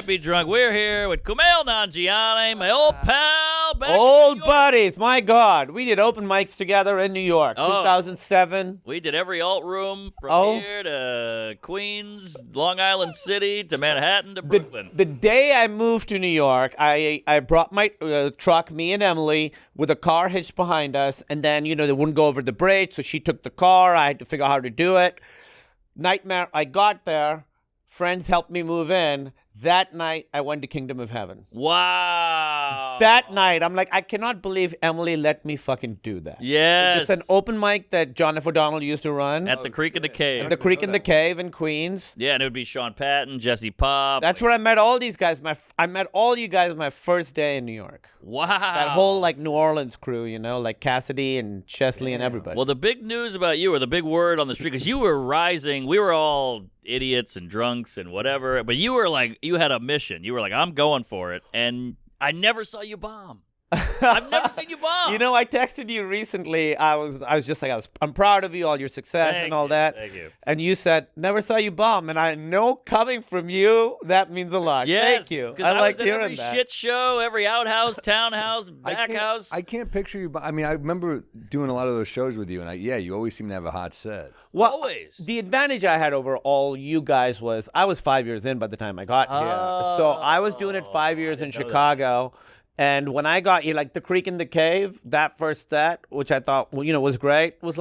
Might Be Drunk. We're here with Kumail Nanjiani, my old pal. Back Old buddies, my God. We did open mics together in New York, 2007. We did every alt room from here to Queens, Long Island City, to Manhattan, to Brooklyn. The day I moved to New York, I brought my truck, me and Emily, with a car hitched behind us. And then, they wouldn't go over the bridge, so she took the car. I had to figure out how to do it. Nightmare. I got there. Friends helped me move in. That night, I went to Kingdom of Heaven. Wow. That night, I'm like, I cannot believe Emily let me fucking do that. Yes. It's an open mic that John F. O'Donnell used to run. At the Creek in the Cave. At the Creek in the Cave in Queens. Yeah, and it would be Sean Patton, Jesse Pop. That's where I met all these guys. I met all you guys my first day in New York. Wow. That whole, New Orleans crew, like Cassidy and Chesley and everybody. Well, the big news about you, or the big word on the street, because you were rising. We were all idiots and drunks and whatever, but you were you had a mission. You were like, I'm going for it. And I never saw you bomb. I've never seen you bomb. I texted you recently. I was just like, I'm proud of you, all your success and all that. Thank you. And you said, never saw you bomb. And I know coming from you, that means a lot. Yes, thank you. I like was at hearing every that. shit show, every outhouse, townhouse, back house. I can't picture you. I mean, I remember doing a lot of those shows with you, and you always seem to have a hot set. Well, always. The advantage I had over all you guys was I was 5 years in by the time I got here. So I was doing it 5 years in Chicago. And when I got here, the Creek in the Cave, that first set, which I thought, was great, was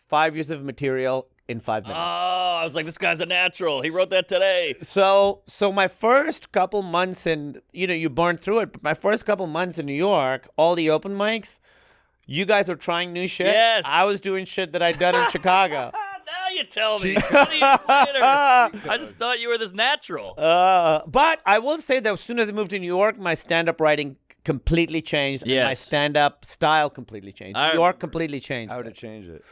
5 years of material in 5 minutes. Oh, I was like, this guy's a natural. He wrote that today. So my first couple months you burned through it, but my first couple months in New York, all the open mics, you guys were trying new shit. Yes. I was doing shit that I'd done in Chicago. Now you tell me. 20 years later, I just thought you were this natural. But I will say that as soon as I moved to New York, my stand-up writing completely changed. Yes. And my stand-up style completely changed. New York completely changed. How would it change it?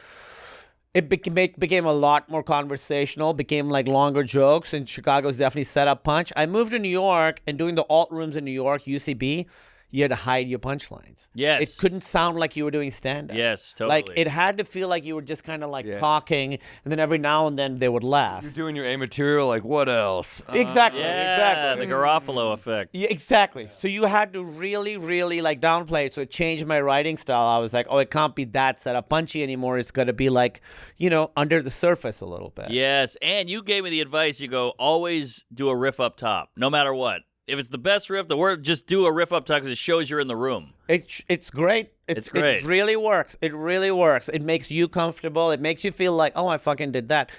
It became a lot more conversational, became longer jokes, and Chicago's definitely set up punch. I moved to New York, and doing the alt rooms in New York, UCB, you had to hide your punchlines. Yes. It couldn't sound like you were doing stand-up. Yes, totally. It had to feel like you were just kind of talking, and then every now and then they would laugh. You're doing your A material, what else? Exactly, yeah, exactly. the Garofalo effect. Yeah, exactly. So you had to really, really downplay it. So it changed my writing style. I was like, it can't be that set up punchy anymore. It's got to be under the surface a little bit. Yes, and you gave me the advice. You go, always do a riff up top, no matter what. If it's the best riff, just do a riff up top because it shows you're in the room. It's great. It's great. It really works. It really works. It makes you comfortable. It makes you feel like, I fucking did that.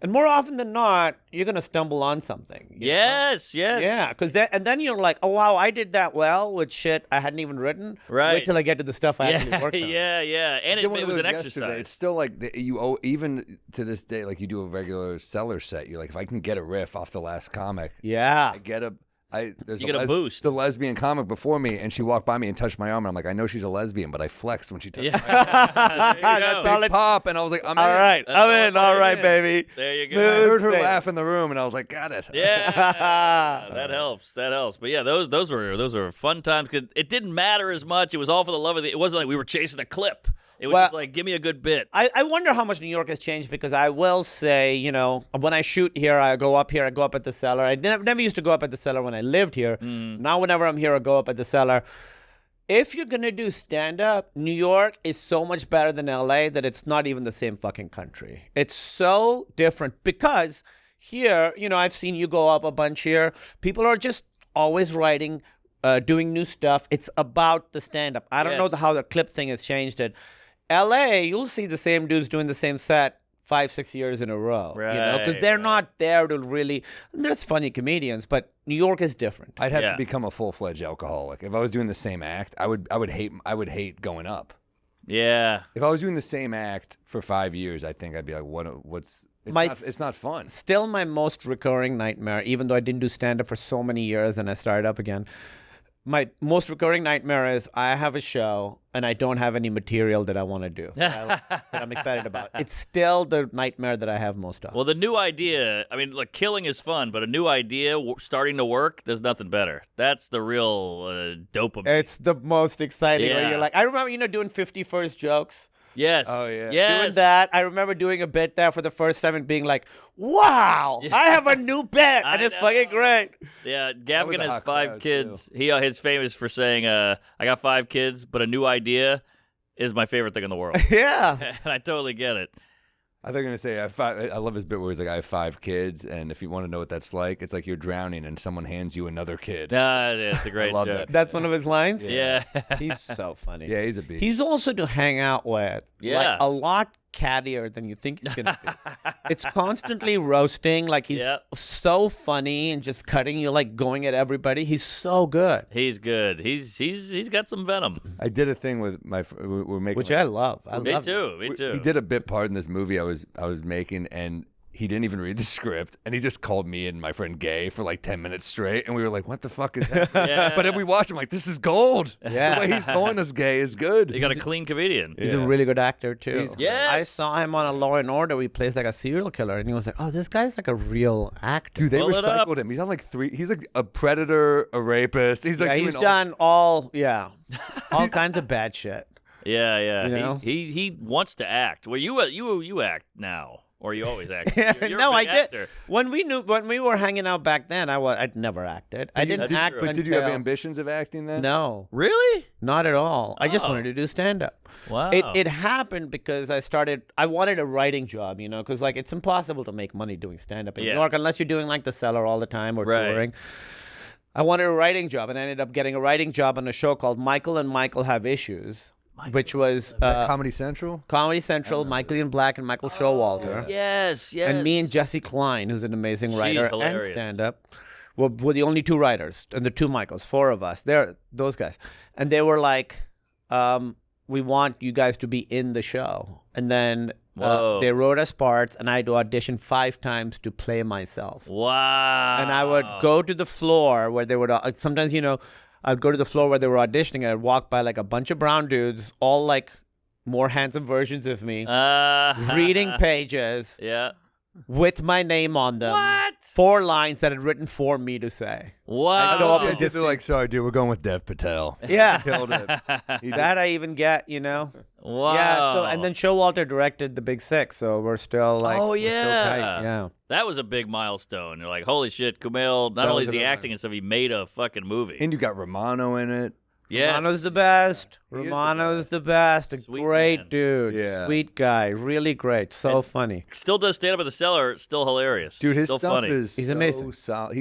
And more often than not, you're going to stumble on something. Yes. Yeah, and then you're like, oh, wow, I did that well with shit I hadn't even written. Right. Wait till I get to the stuff I actually worked on. Yeah. And it was an exercise. It's still you owe, even to this day, you do a regular seller set. You're like, if I can get a riff off the last comic, yeah, I get a... You get a boost. The lesbian comic before me, and she walked by me and touched my arm, and I'm like, I know she's a lesbian, but I flexed when she touched my arm. That's all it pop, and I was like, I'm all in. right. I'm in. All right, baby. There you go. Smooth I heard her sailing. laugh in the room, and I was like, got it. Yeah, that helps. But yeah, those were fun times because it didn't matter as much. It was all for the love of it. It wasn't like we were chasing a clip. It was just give me a good bit. I wonder how much New York has changed because I will say, when I shoot here, I go up at the cellar. I never used to go up at the cellar when I lived here. Now, whenever I'm here, I go up at the cellar. If you're going to do stand-up, New York is so much better than LA that it's not even the same fucking country. It's so different because here, I've seen you go up a bunch here. People are just always writing, doing new stuff. It's about the stand-up. I don't know how the clip thing has changed it. LA, you'll see the same dudes doing the same set 5-6 years in a row, because they're not there to really. There's funny comedians, but New York is different. I'd have to become a full-fledged alcoholic if I was doing the same act. I would hate going up. Yeah. If I was doing the same act for 5 years, I think I'd be like, what's. It's not fun. Still, my most recurring nightmare, even though I didn't do stand-up for so many years and I started up again. My most recurring nightmare is I have a show and I don't have any material that I want to do that I'm excited about. It's still the nightmare that I have most of. Well, the new idea, look, killing is fun, but a new idea starting to work, there's nothing better. That's the real dopamine. It's the most exciting. Where you're like, I remember, doing 50 first jokes. Yes. Oh, yeah. Yes. Doing that. I remember doing a bit there for the first time and being like, wow, I have a new bit. And it's fucking great. Yeah, was Gaffigan a has hot 5 crowd, kids. He's famous for saying, "I got 5 kids, but a new idea is my favorite thing in the world." Yeah. And I totally get it. I thought you were going to say, I love his bit where he's like, I have 5 kids, and if you want to know what that's like, it's like you're drowning and someone hands you another kid. It's a great love joke. that. That's one of his lines? Yeah. He's so funny. Yeah, he's a beast. He's also to hang out with. Yeah. Like, a lot cattier than you think he's going to be. It's constantly roasting. Like, he's Yep. so funny and just cutting you, like, going at everybody. He's so good. He's good. He's got some venom. I did a thing with we're making Which like, I love. I Me love it. too. Me too. He did a bit part in this movie I was making, and he didn't even read the script, and he just called me and my friend gay for like 10 minutes straight, and we were like, what the fuck is that? Yeah. But then we watched him like, this is gold. Yeah. The way he's calling us gay is good. You got a clean comedian. He's a really good actor, too. He's great. Yes. I saw him on a Law and Order where he plays like a serial killer, and he was like, oh, this guy's like a real actor. Dude, they Pull it up. recycled him. He's on like 3. He's like a predator, a rapist. He's like Yeah, doing he's all- done all kinds of bad shit. Yeah, yeah. You know? He wants to act. Well, you act now, or you always act. You're No, a I big did. actor. When we were hanging out back then, I'd never acted. I didn't act. But did you have until- ambitions of acting then? No, Really? not at all. I just Oh. wanted to do stand up. Wow. It happened because I wanted a writing job, because like it's impossible to make money doing stand up in Yeah. New York unless you're doing like the Cellar all the time or Right. touring. I wanted a writing job, and I ended up getting a writing job on a show called Michael and Michael Have Issues, which was Comedy Central? Comedy Central, Michael Ian Black and Michael Showalter. Yes, yes. And me and Jessie Klein, who's an amazing writer and hilarious. stand-up, were the only 2 writers, and the 2 Michaels, 4 of us. They're those guys, and they were like, "We want you guys to be in the show." And then Whoa. they wrote us parts, and I had to audition 5 times to play myself. Wow. And I would go to the floor where they would. Sometimes, I'd go to the floor where they were auditioning, and I'd walk by like a bunch of brown dudes, all like more handsome versions of me, reading pages Yeah. with my name on them. What? 4 lines that had written for me to say. Wow. go up Yeah, and just like, sorry, dude, we're going with Dev Patel. Yeah. Killed it. That I even get, Wow. Yeah. So, and then Showalter directed The Big Sick, so we're still like, Oh, we're still yeah. tight. Yeah. That was a big milestone. You're like, holy shit, Kumail, not That only was is he amazing. acting and stuff, he made a fucking movie. And you got Romano in it. Yes. Romano's the best. He is the Romano's the best. A Sweet great man. dude. Yeah. Sweet guy. Really great. So funny. Still does stand up at the Cellar. Still hilarious. Dude, his still stuff funny. is He's so amazing. solid.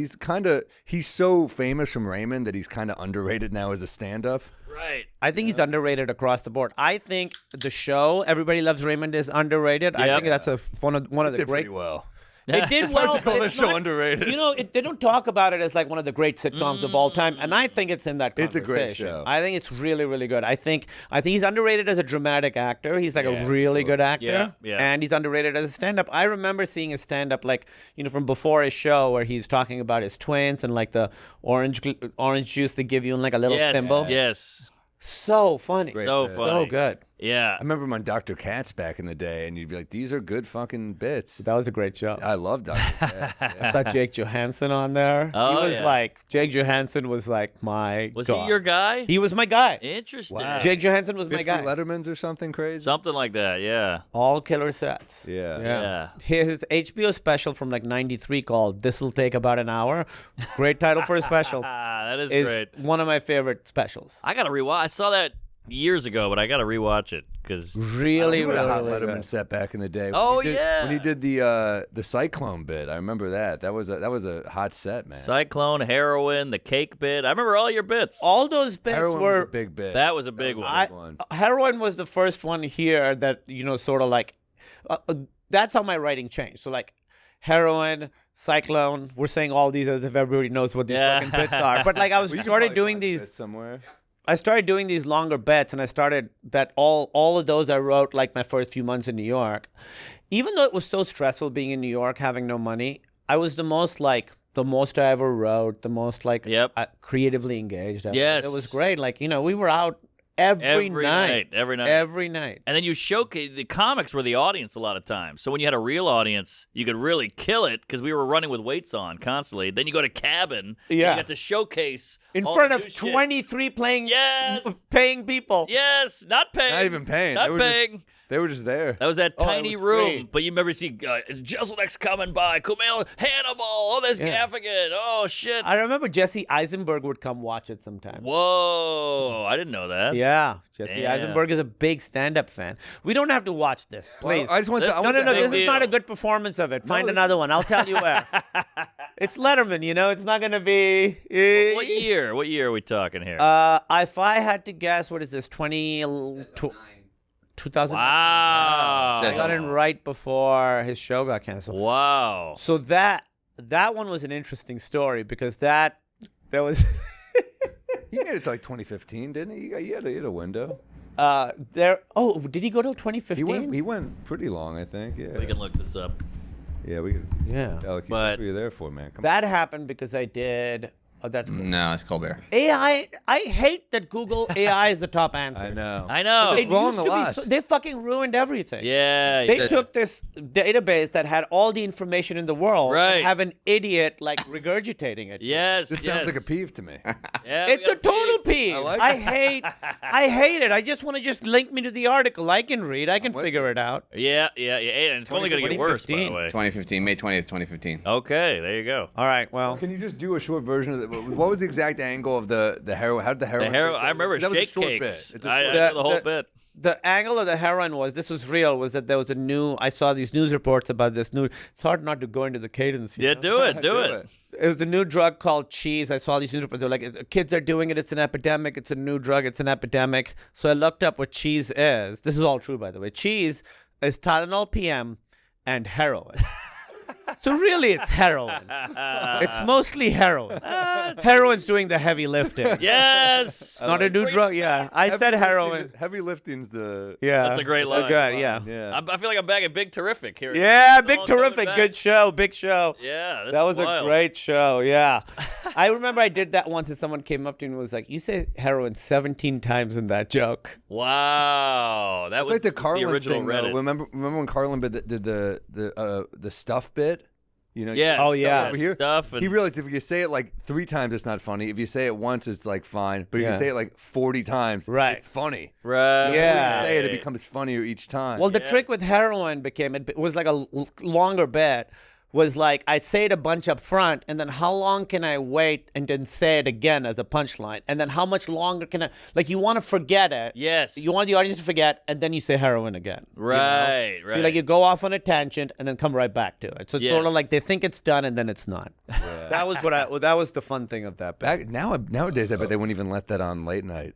He's so famous from Raymond that he's kind of underrated now as a stand-up. Right. I think he's underrated across the board. I think the show Everybody Loves Raymond is underrated. I Yep. think that's one of the Did great. pretty well. It did well. to call but this it's show not- underrated. They don't talk about it as like one of the great sitcoms of all time, and I think it's in that It's conversation. a great show. I think it's really, really good. I think he's underrated as a dramatic actor. He's like Yeah, a really sure. good actor, Yeah. and he's underrated as a stand-up. I remember seeing his stand-up from before his show where he's talking about his twins and like the orange juice they give you in like a little Yes. thimble. Yes. So funny, Great So bit. funny. so good. Yeah. I remember him on Dr. Katz back in the day, and you'd be like, these are good fucking bits. That was a great show. I love Dr. Katz. I Yeah. saw Jake Johansson on there. Oh, he was yeah. like Jake Johansson was like my Was god. he your guy? He was my guy. Interesting. Wow. Jake Johansson was my 50 guy. Lettermans or something crazy? Something like that. Yeah. All killer sets. Yeah. Yeah. His HBO special from like '93 called "This'll Take About an Hour." Great title for a special. That is Is great. one of my favorite specials. I gotta rewatch. I saw that years ago, but I gotta rewatch it because Really, He had a hot really Letterman good. set back in the day. Oh, When he did- yeah. when he did the Cyclone bit, I remember that. That was a hot set, man. Cyclone, Heroin, the cake bit. I remember all your bits. All those bits Heroin were was a big bit. That was a big was one. a big one. Heroin was the first one here that sort of like. That's how my writing changed. So like. Heroin, Cyclone. We're saying all these as if everybody knows what these Yeah. fucking bits are. But like I was Well, you could started probably doing find these. bits somewhere. I started doing these longer bets, and I started that all of those I wrote like my first few months in New York. Even though it was so stressful being in New York, having no money, I was the most I ever wrote, the most Yep. creatively engaged. Yes. It was great. Like we were out every night. Every night. Every night. And then you showcase the comics were the audience a lot of times. So when you had a real audience, you could really kill it because we were running with weights on constantly. Then you go to cabin. Yeah. You got to showcase In all front the of new shit. 23 Yes. paying people. Yes, not paying. Not even paying. Not paying. They were just there. That was that Oh, it tiny was room. free. But you remember see Jeselnik's coming by, Kumail, Hannibal, oh, there's Yeah. Gaffigan, oh, shit. I remember Jesse Eisenberg would come watch it sometimes. Whoa, I didn't know that. Yeah, Jesse Damn. Eisenberg is a big stand-up fan. We don't have to watch this, please. I just want This- to. I no, want no, to- no. big This is not a deal. good performance of it. Find this- another one. I'll tell you where. It's Letterman, you know. It's not going to be. What year? What year are we talking here? If I had to guess, what is this? 2000. Wow. I got in right before his show got canceled. Wow. So that one was an interesting story because that was He made it to like 2015, didn't he? He had a window. there. Oh, did he go till He 2015? went pretty long, I think. Yeah. We can look this up. Yeah, we could. Yeah. Alec, But- that's what you're there for, man. Come That happened because I did. Oh, that's cool. No, it's Colbert. AI. I hate that Google AI is the top answer. on. I know. I know. It wrong used a to be lot. they fucking ruined everything. Yeah. They yeah. took this database that had all the information in the world Right. and have an idiot like regurgitating it. Yes. This yes. sounds like a peeve to me. Yeah, we It's a got total Pete. peeve. I like I it. hate it. I just want to just link me to the article. I can read. I can with figure it out. Yeah. And it's only going to get worse, by the 2015. way. 2015, May 20th, 2015. Okay. There you go. All right. Well, Can you just do a short version of what was the exact angle of the heroin? How did the heroin? I remember that was a shake short cakes. bit. It's a I short know bit. the whole The- bit. the angle of the heroin was that there was a new. I saw these news reports about this new. It's hard not to go into the cadence. you Yeah, know? do it. Do it. It was a new drug called cheese. I saw these news reports. They're like, kids are doing it. It's an epidemic. It's a new drug. It's an epidemic. So I looked up what cheese is. This is all true, by the way. Cheese is Tylenol PM and heroin. So really, it's heroin. It's mostly heroin. Heroin's doing the heavy lifting. Yes. It's not a new drug. Yeah, I said heroin. Heavy lifting's the. Yeah, That's a great so line. good. Yeah, Yeah. I feel like I'm back at Big Terrific here. yeah. It's Big all coming terrific. back. Good show. Big show. Yeah. This That is was wild. a great show. Yeah, I remember I did that once, and someone came up to me and was like, "You say heroin 17 times in that joke." Wow. That It's was like the Carlin original thing. Though. Reddit. Remember when Carlin did the stuff bit? You know. Yes. Oh, yeah. Over here, Stuff and he realized if you say it like 3 times, it's not funny. If you say it once, it's like fine. But if Yeah. you say it like 40 times, Right. it's funny. right. Yeah. You say it, it becomes funnier each time. Well, the Yes. trick with heroin it was like a longer bit. Was like I say it a bunch up front, and then how long can I wait and then say it again as a punchline, and then how much longer can I like you want to forget it? Yes. You want the audience to forget, and then you say heroin again. you know? Right. So Right. like you go off on a tangent and then come right back to it. So it's sort Yes. of like they think it's done and then it's not. That was that was the fun thing of that bit. Nowadays, I bet they wouldn't even let that on late night.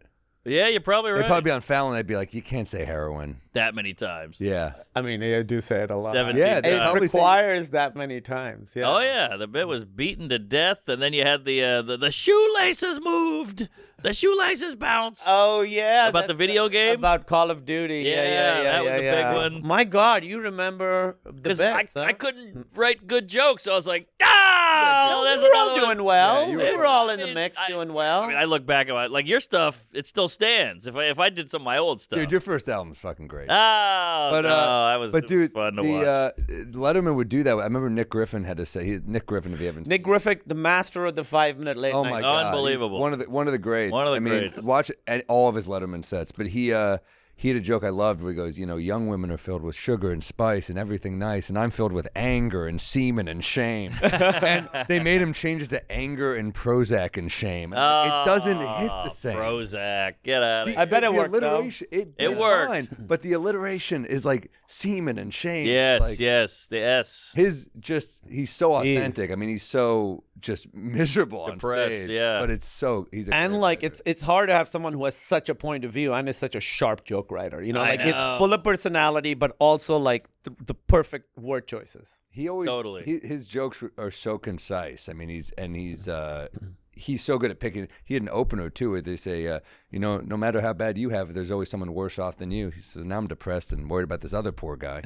Yeah, you're probably right. They'd probably be on Fallon. They'd be like, "You can't say heroin." that many times. Yeah. I mean, they do say it a lot. 17 Yeah, they It times. probably say- requires that many times. Yeah. Oh yeah, the bit was beaten to death, and then you had the shoelaces moved, the shoelaces bounced. Oh yeah, About the that's video game? about Call of Duty. Yeah, that was a big one. My God, you remember the Because bits? I couldn't write good jokes, so I was like, ah, there's we were all another one. doing well. Yeah, you we were- were all in the I mean, mix I- doing well. I mean, I look back at like your stuff, it still stands. If I did some of my old stuff, Dude, your first album's fucking great. oh, But no, that was dude, fun to watch. Letterman would do that. I remember Nick Griffin had to say. Nick Griffin, if you haven't. Nick Griffith, the master of the 5-minute late Oh night. my show. god, Unbelievable. He's one of the greats. One of the I mean, greats. watch all of his Letterman sets. But he had a joke I loved where he goes, young women are filled with sugar and spice and everything nice, and I'm filled with anger and semen and shame. And they made him change it to anger and Prozac and shame. And it doesn't hit the same. Prozac, get out of See, here. I bet it the worked, though. alliteration, It It worked. fine, but the alliteration is like semen and shame. Yes, Like, yes, the S. He's so He is. authentic. I mean, he's so just miserable Depressed, on stage. yeah. But he's a And great like writer. it's hard to have someone who has such a point of view and is such a sharp joke writer. You know, I like know. it's full of personality, but also like the perfect word choices. he always Totally. his jokes are so concise. I mean, he's so good at picking. He had an opener too, where they say, no matter how bad you have it, there's always someone worse off than you. He says, now I'm depressed and worried about this other poor guy.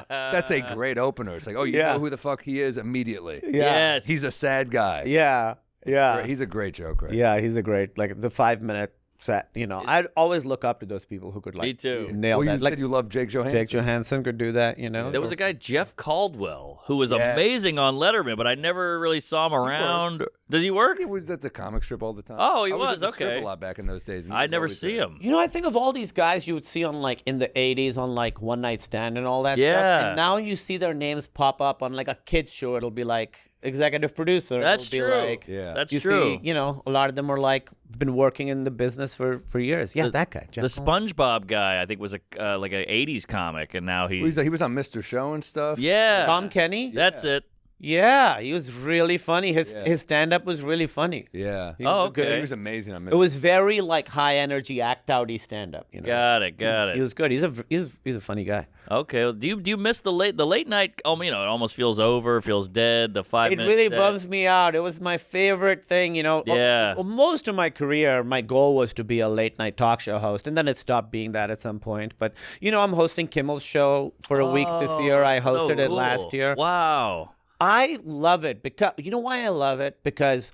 That's a great opener. It's like, oh, you Yeah. know who the fuck he is immediately. Yeah. Yes. He's a sad guy. Yeah. Yeah. He's a great joke, right? Yeah, he's a great, like the 5-minute set. I'd always look up to those people who could like Me too. nail Well, that. you Like said you love Jake Johansson. Jake Johansson could do that. There was a guy, Jeff Caldwell, who was amazing on Letterman, but I never really saw him around. Does he work? He was at the comic strip all the time. Oh, he I was, at the strip okay. a lot back in those days. and he I was never always see there. him. I think of all these guys you would see on like in the 80s on like One Night Stand and all that Yeah. stuff. And now you see their names pop up on like a kid's show. It'll be like executive producer. That's It'll be true. like, Yeah. That's you true. see, a lot of them are like been working in the business for years. Yeah, that guy. Jeff The SpongeBob guy, I think, was a like an '80s comic, and now Well, he was on Mr. Show and stuff. yeah, Tom Kenny. that's it. Yeah, he was really funny. His stand up was really funny. Yeah. He was okay. He was amazing on Mr. It was very like high energy act outy stand up. Got it. He was good. He's a funny guy. Okay. Well, do you miss the late night? It almost feels over, feels dead. The 5 It minutes. really bums me out. It was my favorite thing, Yeah. Most of my career, my goal was to be a late night talk show host, and then it stopped being that at some point. But I'm hosting Kimmel's show for a week this year. I hosted it last year. Wow. I love it because why I love it? Because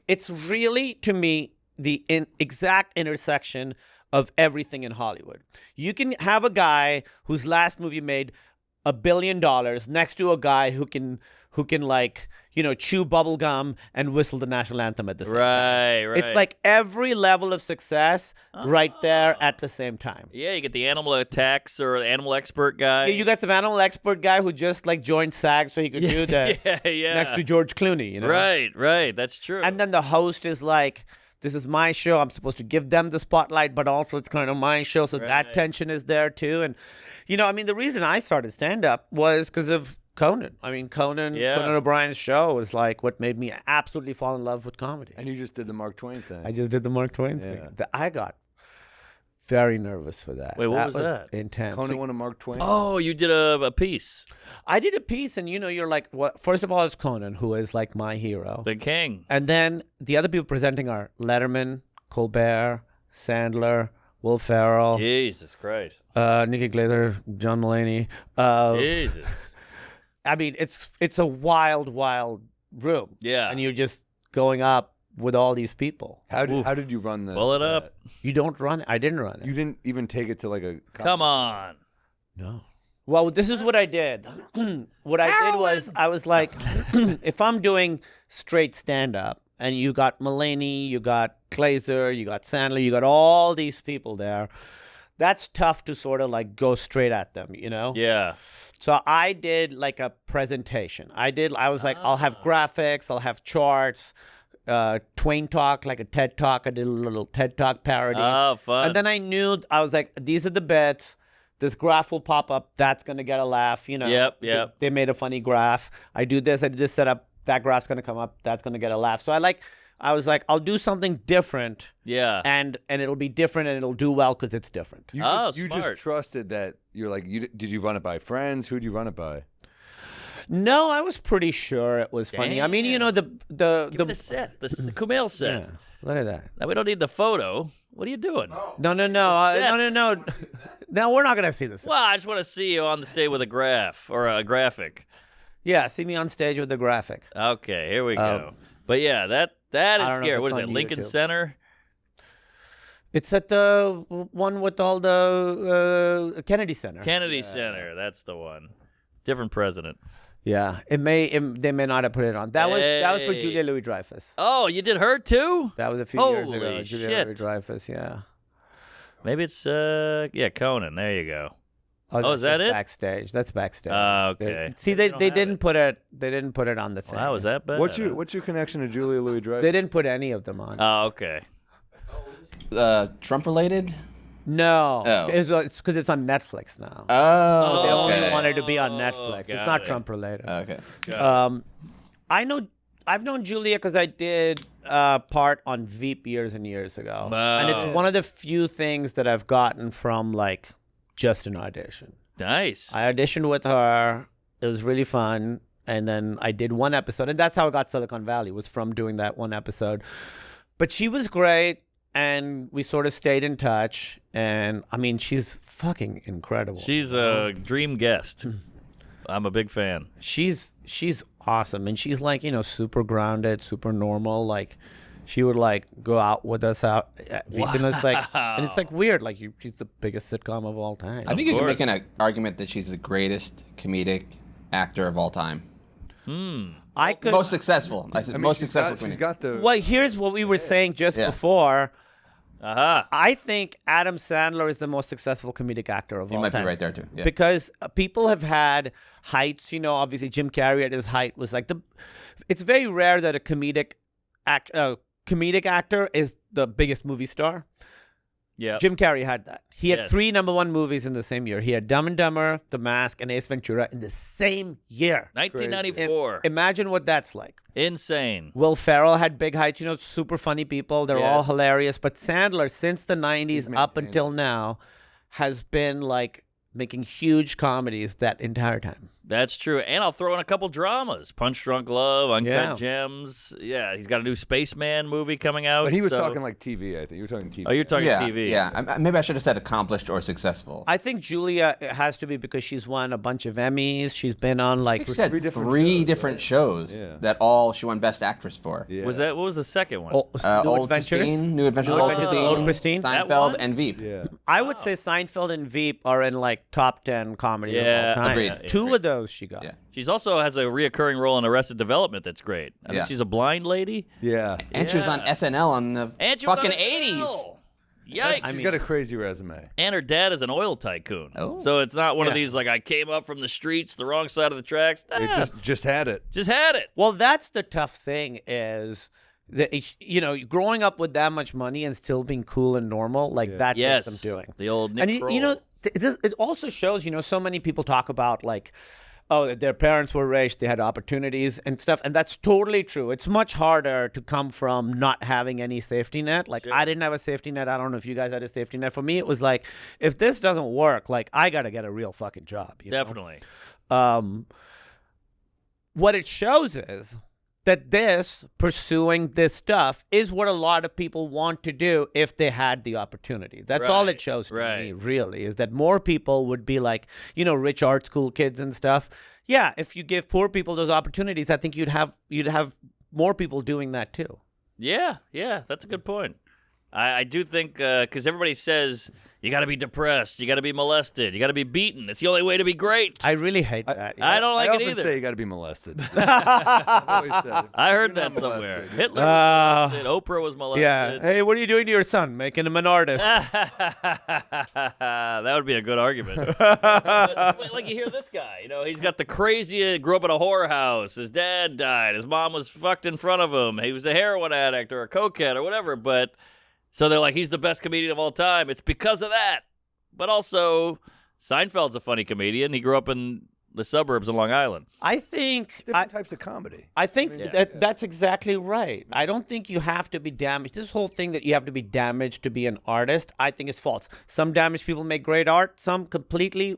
it's really, to me, the exact intersection of everything in Hollywood. You can have a guy whose last movie made $1 billion next to a guy who can like chew bubble gum and whistle the national anthem at the same time. Right. It's like every level of success right there at the same time. Yeah, you get the animal attacks or animal expert guy. You got some animal expert guy who just like joined SAG so he could do this yeah. next to George Clooney. Right. That's true. And then the host is like, this is my show. I'm supposed to give them the spotlight, but also it's kind of my show. So that tension is there too. And, the reason I started stand-up was because of Conan. Conan O'Brien's show was like what made me absolutely fall in love with comedy. And you just did the Mark Twain thing. I just did the Mark Twain thing. I got very nervous for that. Wait, what was that? Intense. Conan won a Mark Twain. Oh, you did a piece. I did a piece, and you're like, what? First of all, it's Conan, who is like my hero. The king. And then the other people presenting are Letterman, Colbert, Sandler, Will Ferrell, Jesus Christ. Nikki Glaser, John Mulaney. Jesus. It's a wild, wild room. Yeah. And you're just going up with all these people. How did you run the Pull it set? up. You don't run it. I didn't run it. You didn't even take it to like a Come on. No. Well, this is what I did. What I did was I was like, if I'm doing straight stand-up, and you got Mulaney, you got Glaser, you got Sandler, you got all these people there, that's tough to sort of like go straight at them, Yeah. So I did like a presentation. I was like, I'll have graphics, I'll have charts, Twain Talk, like a TED Talk. I did a little TED Talk parody. Oh, fun. And then I was like, these are the bits. This graph will pop up. That's going to get a laugh, Yep. They made a funny graph. I do this setup. That graph's going to come up. That's going to get a laugh. So I was like, I'll do something different. Yeah. And it'll be different and it'll do well because it's different. You Oh, just smart. trusted that you're like did you run it by friends? Who'd you run it by? No, I was pretty sure it was funny. I mean, Give me the set, the Kumail set. Yeah, look at that. Now we don't need the photo. What are you doing? No. No, we're not going to see this. Well, I just want to see you on the stage with a graph or a graphic. Yeah, see me on stage with the graphic. Okay, here we go. But yeah, that I is don't know scary. if What it's is it? on Lincoln YouTube. Center? It's at the one with all the Kennedy Center. Kennedy Center. That's the one. Different president. Yeah, they may not have put it on. That was for Hey. Julia Louis-Dreyfus. Oh, you did her too? That was a few years ago. Holy Julia shit. Louis-Dreyfus, yeah. Maybe it's Conan. There you go. Oh, is that that's it? Backstage. That's backstage. Okay. See, they didn't put it. They didn't put it on the thing. Well, how was that bad? What's your connection to Julia Louis-Dreyfus? They didn't put any of them on. Oh, okay. Trump related? No, Oh. it's because it's on Netflix now. Oh, They only okay. wanted to be on Netflix. It's got not it. Trump related. Okay. I've known Julia because I did part on Veep years and years ago, and it's Wow. one of the few things that I've gotten from like just an audition. Nice. I auditioned with her. It was really fun, and then I did one episode, and that's how I got Silicon Valley, was from doing that one episode. But she was great, and we sort of stayed in touch. And I mean, she's fucking incredible. She's a dream guest. I'm a big fan. She's awesome, and she's like, super grounded, super normal. Like, she would like go out with us out at Veep, and it's like, and it's like weird. Like she's the biggest sitcom of all time. I think you can make an argument that she's the greatest comedic actor of all time. I could Most successful. I think most successful. She's comedic. got the. Well, here's what we were saying just Yeah. before. Uh-huh. I think Adam Sandler is the most successful comedic actor of You all might time. be right there too. Yeah. Because people have had heights. Obviously Jim Carrey at his height was like it's very rare that a comedic actor is the biggest movie star. Yeah. Jim Carrey had that. He had Yes. 3 #1 movies in the same year. He had Dumb and Dumber, The Mask, and Ace Ventura in the same year. 1994. Imagine what that's like. Insane. Will Ferrell had big heights, super funny people. They're all Yes. hilarious. But Sandler, since the 90s up maintained until now, has been like making huge comedies that entire time. That's true. And I'll throw in a couple dramas. Punch Drunk Love, Uncut Yeah. Gems. Yeah, he's got a new Spaceman movie coming out. But he was so- talking like TV. I think you were talking TV. Oh, you're talking yeah, TV. Yeah. Maybe I should have said accomplished or successful. I think Julia has to be because she's won a bunch of Emmys. She's been on like She had three different shows Yeah. that all she won Best Actress for. Yeah. What was the second one? New Old Adventures. Christine, New Adventures of New Old Adventures of Christine, Old Christine. That Seinfeld, one? and Veep. Yeah. I would say Seinfeld and Veep are in like top 10 comedy of Yeah, all time. agreed. Two of those she got. Yeah. She's also has a reoccurring role in Arrested Development that's great. I Yeah. mean, she's a blind lady. Yeah. And she was on Yeah. SNL on the And she was fucking on 80s. SNL. Yikes. She's got a crazy resume. And her dad is an oil tycoon. Oh. So it's not one of Yeah. these like I came up from the streets, the wrong side of the tracks. They Nah, just had it. just had it. Well, that's the tough thing is that, growing up with that much money and still being cool and normal, like that Yes. takes some doing. The old Nick And Kroll. it also shows, so many people talk about like, oh, that their parents were rich, they had opportunities and stuff, and that's totally true. It's much harder to come from not having any safety net. Like I didn't have a safety net. I don't know if you guys had a safety net. For me, it was like, if this doesn't work, like I got to get a real fucking job. Definitely. What it shows is that pursuing this stuff is what a lot of people want to do if they had the opportunity. That's all Right, it shows to right. me, really, is that more people would be like, rich art school kids and stuff. Yeah, if you give poor people those opportunities, I think you'd have more people doing that too. Yeah, that's a good point. I do think, because everybody says you got to be depressed, you got to be molested, you got to be beaten. It's the only way to be great. I really hate that. I don't like I it often either. say you got to be molested. I've always said, I heard you're that not somewhere. molested. Hitler was molested. Oprah was molested. Yeah. Hey, what are you doing to your son? Making him an artist. That would be a good argument. But, like you hear this guy, he's got the craziest, grew up in a whorehouse. His dad died. His mom was fucked in front of him. He was a heroin addict or a cokehead or whatever. But so they're like, he's the best comedian of all time. It's because of that. But also, Seinfeld's a funny comedian. He grew up in the suburbs of Long Island. I think different types of comedy. I think Yeah. that's exactly right. I don't think you have to be damaged. This whole thing that you have to be damaged to be an artist, I think it's false. Some damaged people make great art. Some completely,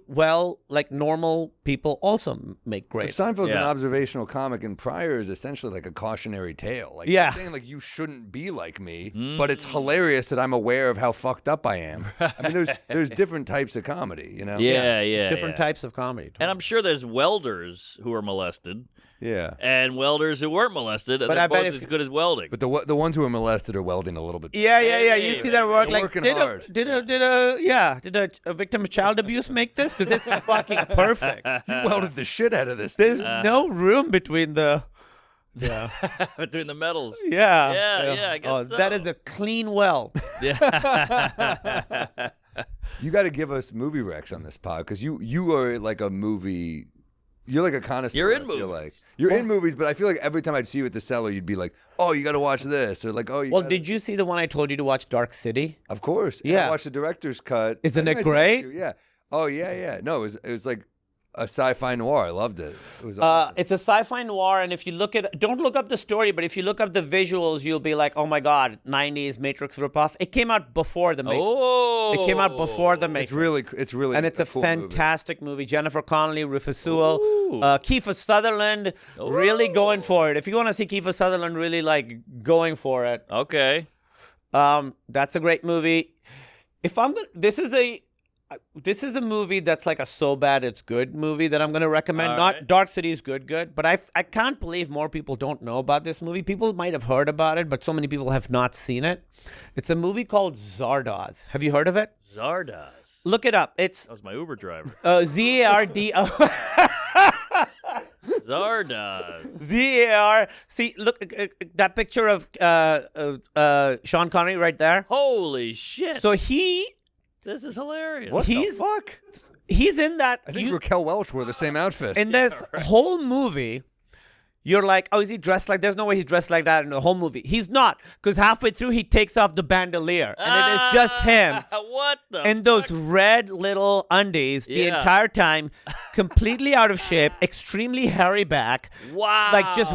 like normal people also make But great. Seinfeld's an Yeah. observational comic, and Pryor is essentially like a cautionary tale. Like, Yeah. he's saying like you shouldn't be like me, but it's hilarious that I'm aware of how fucked up I am. I mean, there's different types of comedy, Yeah. Different types of comedy. And I'm sure there's welders who are molested Yeah. and welders who weren't molested, and But they're I bet both if- as good as welding. But the ones who are molested are welding a little bit. Yeah. You Hey, see that work? they're Like, working did hard. a victim of child abuse make this? Because it's fucking perfect. You welded the shit out of this. There's no room between the. Yeah. Between the metals. Yeah. I guess That so. is a clean weld. Yeah. You got to give us movie recs on this pod because you are like a movie. You're like a connoisseur. You're in I feel movies. like. You're in movies, but I feel like every time I'd see you at the cellar, you'd be like, "Oh, you got to watch this," or like, "Oh, you." Well, gotta... did you see the one I told you to watch, Dark City? Of course. And Yeah. I watched the director's cut. Isn't I it think I texted great? you, Yeah. Oh yeah. No, it was like a sci-fi noir. I loved it. It was. Awesome. It's a sci-fi noir, and if you don't look up the story, but if you look up the visuals, you'll be like, oh my god, 90s Matrix ripoff. It came out before the Matrix. Oh. It came out before the Matrix. It's really, and it's a cool movie. fantastic movie. Jennifer Connelly, Rufus Sewell, Ooh. Kiefer Sutherland, really going for it. If you want to see Kiefer Sutherland really like going for it, Okay. that's a great movie. this is a movie that's like a so bad it's good movie that I'm going to recommend. All Not right. Dark City is good, but I can't believe more people don't know about this movie. People might have heard about it, but so many people have not seen it. It's a movie called Zardoz. Have you heard of it? Zardoz. Look it up. It's That was my Uber driver. Zardo. Zardoz. Z-A-R. See, look, that picture of Sean Connery right there. Holy shit. So This is hilarious. What He's- the fuck? he's in that. I think Raquel Welch wore the same outfit. In this whole movie, you're like, oh, is he dressed like? There's no way he's dressed like that in the whole movie. He's not, because halfway through he takes off the bandolier, and it is just him What the in those fuck? red little undies the Yeah. entire time, completely out of shape, extremely hairy back, Wow. like just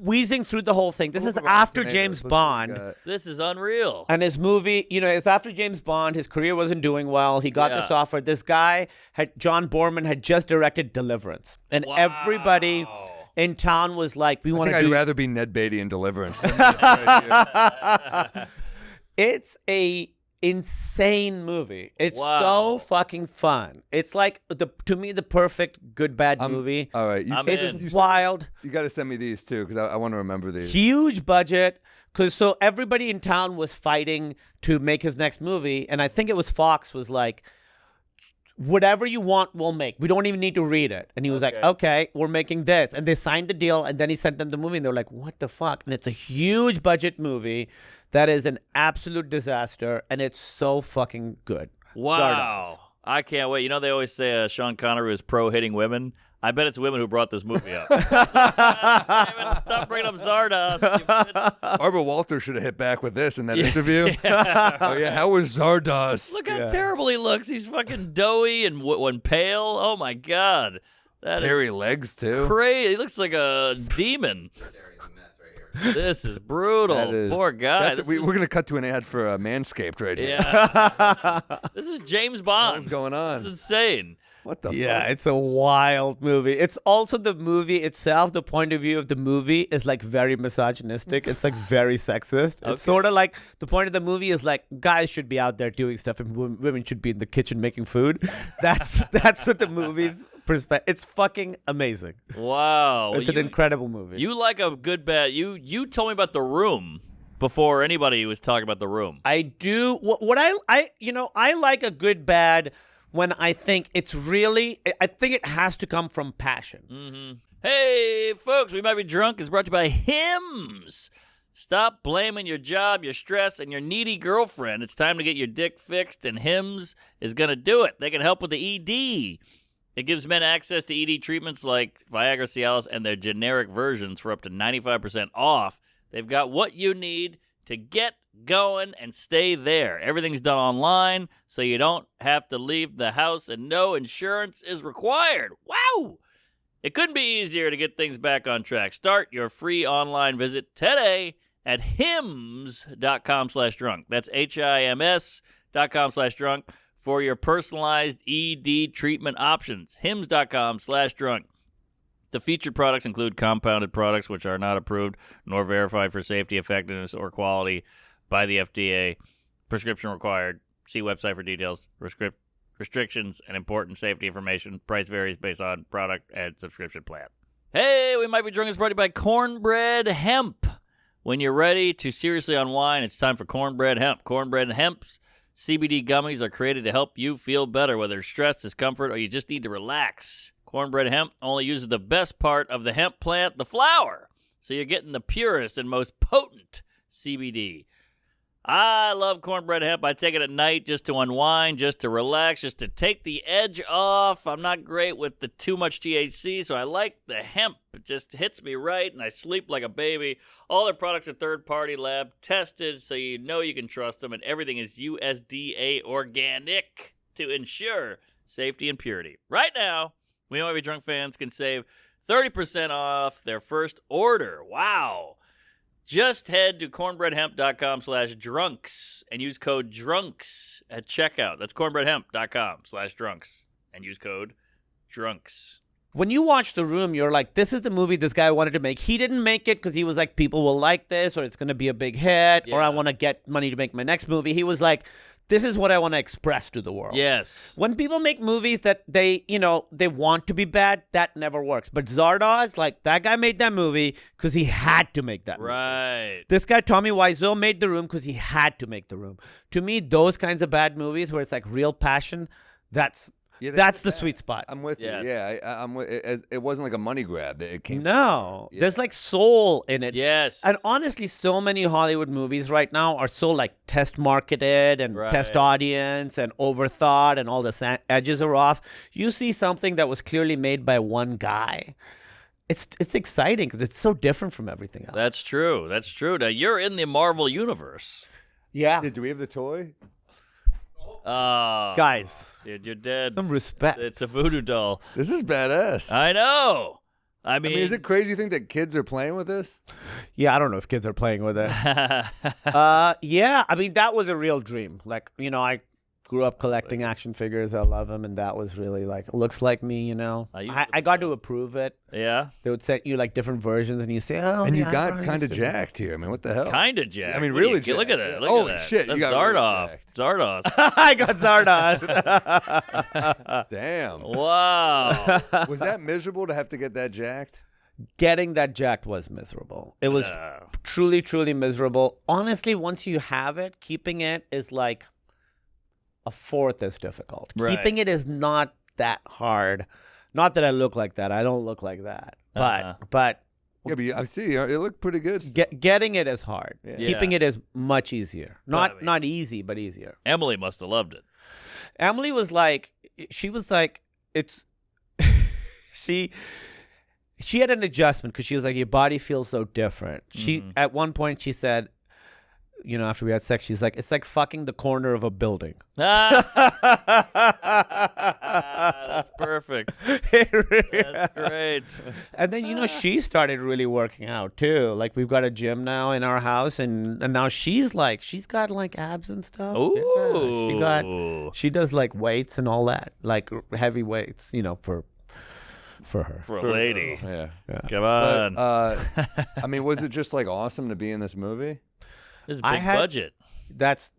wheezing through the whole thing. This is after James Bond. This is unreal. And his movie, it's after James Bond. His career wasn't doing well. He got Yeah. this offer. This guy, John Borman, had just directed Deliverance. And everybody in town was like, we I want think to I'd do... rather be Ned Beatty in Deliverance. than this right here. It's a insane movie. It's Wow. so fucking fun. It's like, to me, the perfect good, bad movie. All right, I'm It's in. wild. You got to send me these too, because I want to remember these. Huge budget. So everybody in town was fighting to make his next movie. And I think it was Fox was like, whatever you want, we'll make. We don't even need to read it. And he was like, okay, we're making this. And they signed the deal. And then he sent them the movie. And they're like, what the fuck? And it's a huge budget movie that is an absolute disaster. And it's so fucking good. Wow. I can't wait. You know, they always say Sean Connery was pro hitting women. I bet it's women who brought this movie up. Stop bringing up Zardoz. you bitch. Barbara Walters should have hit back with this in that interview. Oh yeah, how was Zardoz? Look how terrible he looks. He's fucking doughy and when pale. Oh my god, that is Hairy legs too. crazy. He looks like a demon. This is brutal. That is- Poor guy. This we're is- gonna cut to an ad for Manscaped right here. yeah. This is James Bond. What's going This on? is insane. What the? Yeah, fuck? it's a wild movie. It's also the movie itself, the point of view of the movie is like very misogynistic. It's like very sexist. It's sort of like the point of the movie is like guys should be out there doing stuff and women should be in the kitchen making food. That's what the movie's perspective. It's fucking amazing. Wow. It's an incredible movie. You like a good bad. You told me about The Room before anybody was talking about The Room. I do what I like a good bad when I think it's really I think it has to come from passion. Hey, folks, We Might Be Drunk is brought to you by Hims. Stop blaming your job, your stress, and your needy girlfriend. It's time to get your dick fixed, and Hims is going to do it. They can help with the ED. It gives men access to ED treatments like Viagra, Cialis, and their generic versions for up to 95% off. They've got what you need to get going and stay there. Everything's done online, so you don't have to leave the house, and no insurance is required. Wow! It couldn't be easier to get things back on track. Start your free online visit today at hims.com/drunk. That's HIMS.com/drunk for your personalized ED treatment options. hims.com/drunk. The featured products include compounded products which are not approved nor verified for safety, effectiveness, or quality by the FDA. Prescription required. See website for details. Restrictions and important safety information. Price varies based on product and subscription plan. Hey, We Might Be Drunk is brought to you by Cornbread Hemp. When you're ready to seriously unwind, it's time for Cornbread Hemp. Cornbread Hemp's CBD gummies are created to help you feel better, whether it's stress, discomfort, or you just need to relax. Cornbread Hemp only uses the best part of the hemp plant, the flower. So you're getting the purest and most potent CBD. I love Cornbread Hemp. I take it at night just to unwind, just to relax, just to take the edge off. I'm not great with the too much THC, so I like the hemp. It just hits me right, and I sleep like a baby. All their products are third-party lab tested, so you know you can trust them, and everything is USDA organic to ensure safety and purity. Right now, We Might Be Drunk fans can save 30% off their first order. Wow. Just head to cornbreadhemp.com/drunks and use code DRUNKS at checkout. That's cornbreadhemp.com/drunks and use code DRUNKS. When you watch The Room, you're like, this is the movie this guy wanted to make. He didn't make it because he was like, people will like this, or it's going to be a big hit, or I want to get money to make my next movie. He was like, this is what I want to express to the world. Yes. When people make movies that they want to be bad, that never works. But Zardoz, like, that guy made that movie because he had to make that movie. Right. This guy, Tommy Wiseau, made The Room because he had to make The Room. To me, those kinds of bad movies where it's like real passion, that's the sweet spot. I'm with Yes. you. Yeah, I'm with it. Wasn't like a money grab that it came. No, there's like soul in it. Yes. And honestly, so many Hollywood movies right now are so like test marketed and Right. test audience and overthought and all the edges are off. You see something that was clearly made by one guy. It's exciting because it's so different from everything else. That's true. That's true. Now, you're in the Marvel universe. yeah, Do we have the toy? guys, Dude, you're dead. some respect. It's a voodoo doll. This is badass. I know. I I mean, mean, is it crazy to think that kids are playing with this? Yeah, I don't know if kids are playing with it. Yeah, I mean, that was a real dream. Like, I grew up collecting action figures. I love them, and that was really like, looks like me, I got to approve it. yeah, They would send you like different versions, and you say, "Oh, And you yeah, got Brian kind of used to do jacked here. I mean, what the hell? kind of jacked. I mean, What do really you- Look at jacked. that. Look Holy at that. shit, you That's got really Zardoz. Zardoz. it." I got Zardoz. Damn. Wow. Was that miserable to have to get that jacked? Getting that jacked was miserable. It was truly, truly miserable. Honestly, once you have it, keeping it is like a fourth as difficult. Right. Keeping it is not that hard. Not that I look like that. I don't look like that. But Yeah, but I see. It looked pretty good. getting it is hard. Yeah. Keeping it is much easier. Not I mean- not easy, but easier. Emily must have loved it. Emily was like, it's she had an adjustment because she was like, your body feels so different. She at one point she said, after we had sex, she's like, it's like fucking the corner of a building. That's perfect. That's great. And then she started really working out too. Like, we've got a gym now in our house, and now she's got like abs and stuff. Ooh. Yeah, she does like weights and all that, like heavy weights, for her. For a lady. Yeah. Come on. I mean, was it just like awesome to be in this movie? This is big budget. That's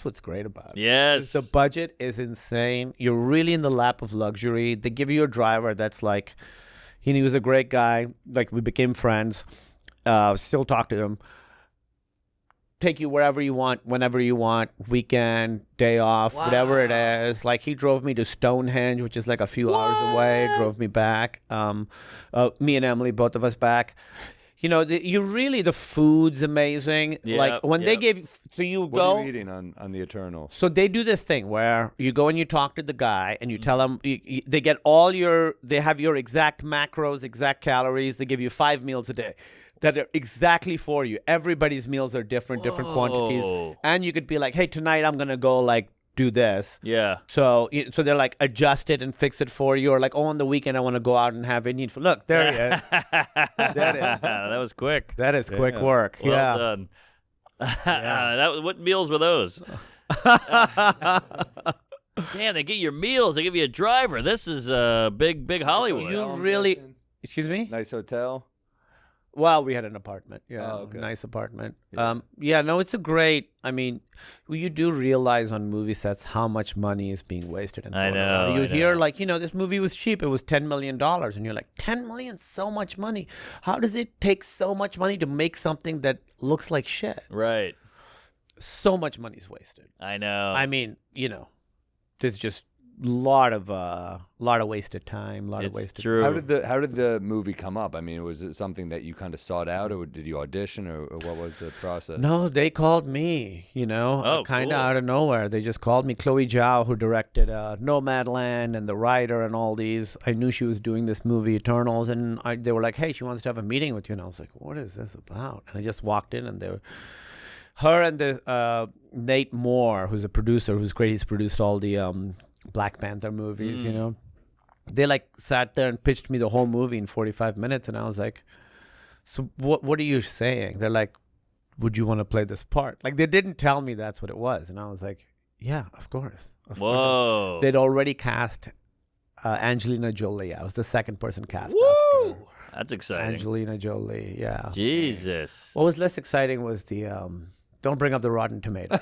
what's great about it. Yes. The budget is insane. You're really in the lap of luxury. They give you a driver that's like, he was a great guy. Like, we became friends. Still talk to him. Take you wherever you want, whenever you want, weekend, day off, whatever it is. Like, he drove me to Stonehenge, which is like a few hours away, drove me back. Me and Emily, both of us back. The food's amazing. Yep, like, when they gave, so you What go. are you eating on the Eternal? So they do this thing where you go and you talk to the guy and you tell him, they have your exact macros, exact calories. They give you 5 meals a day that are exactly for you. Everybody's meals are different quantities. And you could be like, hey, tonight I'm going to go like do this. Yeah. So they're like, adjust it and fix it for you. Or like, on the weekend I want to go out and have Indian food. Look, there he is. That was quick. That is quick work. Well done. What meals were those? Damn, they get your meals. They give you a driver. This is big Hollywood. You really, excuse me? Nice hotel. Well, we had an apartment. Yeah, Oh, okay. nice apartment. Yeah. No, it's a great. I mean, you do realize on movie sets how much money is being wasted. I know. You hear like, this movie was cheap. It was $10 million, and you're like, 10 million, so much money. How does it take so much money to make something that looks like shit? Right. So much money's wasted. I know. I mean, there's just lot of wasted time, lot of It's wasted. true. How did the movie come up? I mean, was it something that you kind of sought out, or did you audition, or what was the process? No, they called me, Oh, kind of cool. out of nowhere. They just called me. Chloe Zhao, who directed Nomadland and The Rider and all these. I knew she was doing this movie, Eternals, and they were like, hey, she wants to have a meeting with you. And I was like, what is this about? And I just walked in, and they were... Her and the Nate Moore, who's a producer, who's great. He's produced all the Black Panther movies, They like sat there and pitched me the whole movie in 45 minutes, and I was like, so what are you saying? They're like, would you want to play this part? Like, they didn't tell me that's what it was, and I was like, yeah, of course. Whoa. They'd already cast Angelina Jolie. I was the second person cast Woo! after That's exciting. Angelina Jolie. Yeah. Jesus. What was less exciting was the don't bring up the Rotten Tomatoes.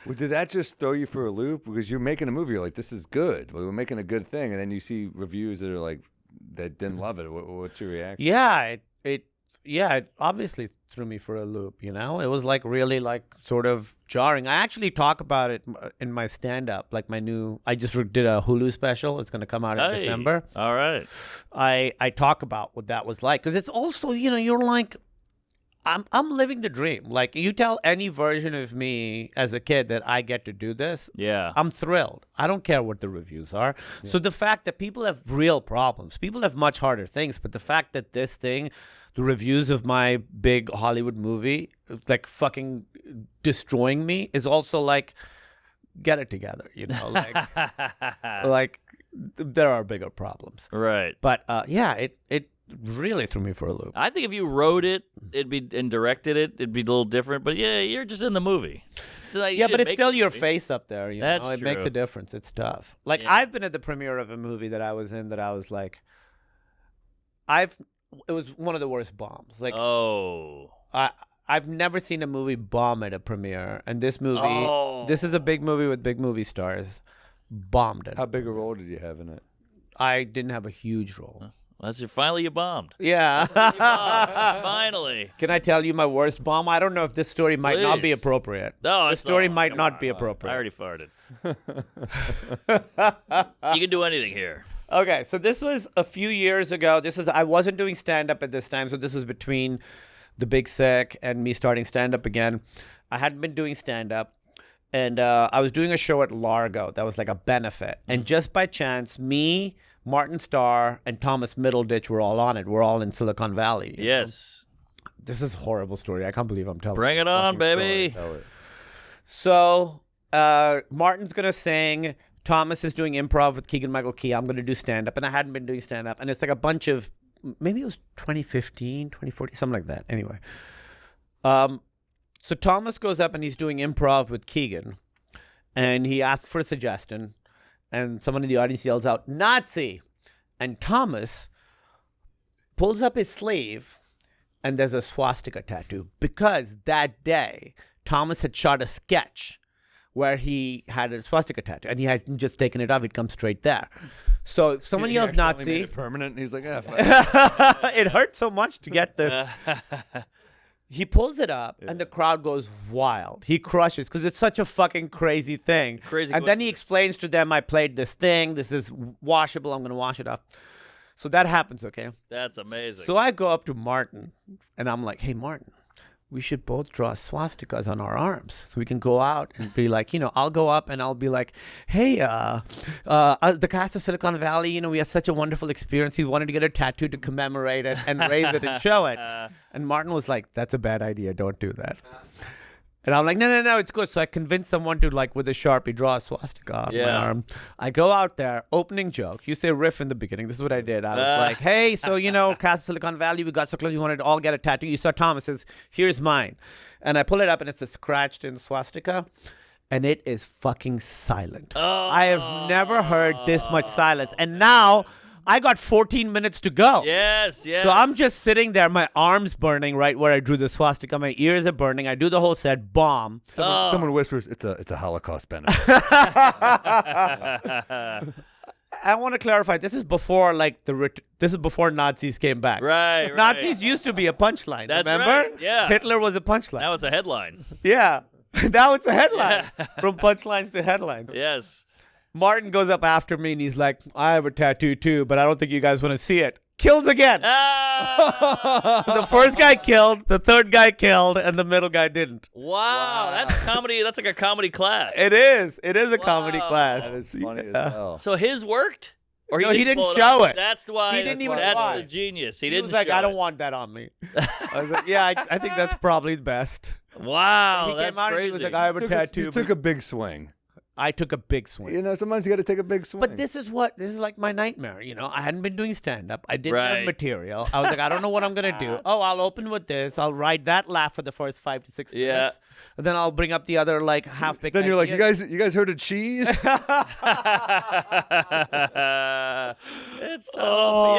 Well, did that just throw you for a loop? Because you're making a movie, you're like, this is good. We're making a good thing, and then you see reviews that are like, that didn't love it. What's your reaction? Yeah, it obviously threw me for a loop, you know? It was like really like sort of jarring. I actually talk about it in my stand-up, like I just did a Hulu special. It's going to come out in December. All right. I talk about what that was like, because it's also, you know, you're like, I'm living the dream. Like, you tell any version of me as a kid that I get to do this, Yeah. I'm thrilled. I don't care what the reviews are. Yeah. So the fact that people have real problems, people have much harder things, but the fact that this thing, the reviews of my big Hollywood movie, like fucking destroying me, is also like, get it together, you know? Like there are bigger problems. Right. But yeah, it really threw me for a loop. I think if you wrote it, and directed it, it'd be a little different. But yeah, you're just in the movie. Like, yeah, but it's still your face up there. You That's know, it makes true. a difference. It's tough. Like Yeah. I've been at the premiere of a movie that I was in that I was like, it was one of the worst bombs. Like, Oh. I've never seen a movie bomb at a premiere, and this movie, this is a big movie with big movie stars, bombed it. How big a role did you have in it? I didn't have a huge role. Finally you bombed. Yeah. You bombed. Finally. Can I tell you my worst bomb? I don't know if this story might not be Please. appropriate. No, the it's story all- might come not on. be appropriate. I already farted. You can do anything here. Okay, so this was a few years ago. I wasn't doing stand-up at this time, so this was between The Big Sick and me starting stand-up again. I hadn't been doing stand-up, and I was doing a show at Largo that was like a benefit. And just by chance, me, Martin Starr, and Thomas Middleditch were all on it. We're all in Silicon Valley. you know? Yes. This is a horrible story. I can't believe I'm telling Bring this it on, fucking baby. story. So Martin's going to sing. Thomas is doing improv with Keegan-Michael Key. I'm going to do stand-up. And I hadn't been doing stand-up. And it's like a bunch of, maybe it was 2015, 2014, something like that. Anyway. So Thomas goes up and he's doing improv with Keegan. And he asks for a suggestion. And someone in the audience yells out, Nazi! And Thomas pulls up his sleeve and there's a swastika tattoo. Because that day, Thomas had shot a sketch where he had a swastika tattoo, and he hadn't just taken it off; it comes straight there. So if someone yells He made Nazi, it permanent, and he's like, fuck. it hurt so much to get this. He pulls it up, and the crowd goes wild. He crushes because it's such a fucking crazy thing. Crazy and then he coincidence. explains to them, "I played this thing. This is washable. I'm going to wash it off." So that happens, okay? That's amazing. So I go up to Martin, and I'm like, "Hey, Martin, we should both draw swastikas on our arms so we can go out and be like, you know, I'll go up and I'll be like, hey, the cast of Silicon Valley, you know, we had such a wonderful experience. He wanted to get a tattoo to commemorate it and raise it and show it." And Martin was like, "That's a bad idea. Don't do that." And I'm like, no, it's good. So I convinced someone to, like, with a Sharpie, draw a swastika on my arm. I go out there, opening joke. You say riff in the beginning. This is what I did. I was like, hey, so, you know, cast of Silicon Valley, we got so close, we wanted to all get a tattoo. You saw Thomas says, here's mine. And I pull it up, and it's a scratched in swastika. And it is fucking silent. I have never heard this much silence. And now I got 14 minutes to go. Yes. So I'm just sitting there, my arm's burning right where I drew the swastika. My ears are burning. I do the whole set, bomb. Someone whispers, it's a Holocaust benefit. I want to clarify. This is before this is before Nazis came back. Right. Nazis used to be a punchline. That's remember? right, yeah. Hitler was a punchline. Now it's a headline. Yeah. Now it's a headline. From punchlines to headlines. Yes. Martin goes up after me and he's like, "I have a tattoo too, but I don't think you guys want to see it." Kills again. Ah! So the first guy killed, the third guy killed, and the middle guy didn't. Wow. That's comedy. That's like a comedy class. It is. It is a comedy Wow. class. That is funny as Yeah. hell. So his worked? Or No, he didn't pull show up? it. That's why. He didn't even That's watch. the genius. He He didn't was like, show "I don't it. want that on me." I was like, "Yeah, I think that's probably best." Wow. He That's came out crazy. and he was like, "I have a You tattoo." took but a big swing. I took a big swing. You know, sometimes you got to take a big swing. But this is like my nightmare. You know, I hadn't been doing stand-up. I didn't have Right. material. I was like, I don't know what I'm going to do. Oh, I'll open with this. I'll ride that laugh for the first 5 to 6 minutes. Yeah. And then I'll bring up the other like half-baked Then you're like, ideas. you guys heard of cheese? It's yeah,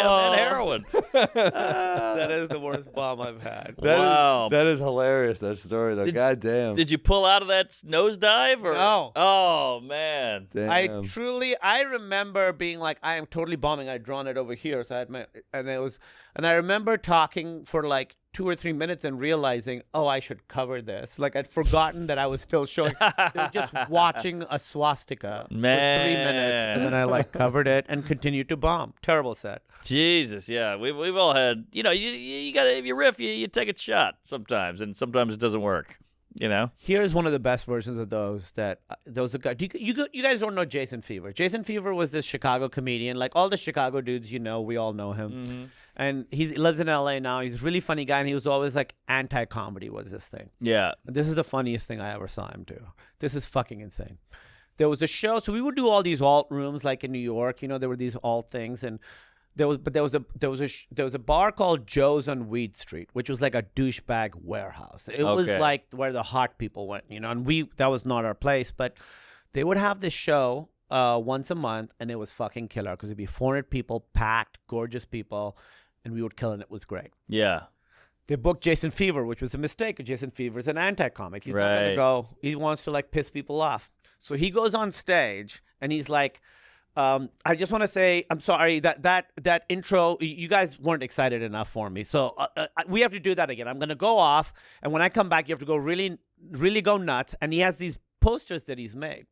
man, heroin. That is the worst bomb I've had. Wow. That is hilarious, that story, though. God damn. Did you pull out of that nosedive or No. Oh man. Damn. I remember being like, I am totally bombing. I'd drawn it over here, so I had and I remember talking for like 2 or 3 minutes and realizing, oh, I should cover this. Like I'd forgotten that I was still showing, just watching a swastika for 3 minutes, and then I like covered it and continued to bomb. Terrible set. Jesus, yeah. We've all had, you know, you got to, if you riff, you take a shot sometimes, and sometimes it doesn't work. You know, Here's one of the best versions of those that those are good. You guys don't know Jason Fever. Jason Fever was this Chicago comedian. Like all the Chicago dudes, you know, we all know him. Mm-hmm. And he lives in LA now. He's a really funny guy, and he was always like anti-comedy was his thing. yeah. This is the funniest thing I ever saw him do. This is fucking insane. There was a show, so we would do all these alt rooms like in New York. You know, there were these alt things, and there was a bar called Joe's on Weed Street, which was like a douchebag warehouse. It was Okay. like where the hot people went, you know. And that was not our place, but they would have this show once a month, and it was fucking killer because it'd be 400 people, packed, gorgeous people, and we would kill, and it was great. Yeah. They booked Jason Fever, which was a mistake. Jason Fever is an anti-comic. He's not Right. going to go. He wants to like piss people off. So he goes on stage and he's like, I just want to say, I'm sorry that intro, you guys weren't excited enough for me. So we have to do that again. I'm going to go off. And when I come back, you have to go really, really go nuts. And he has these posters that he's made.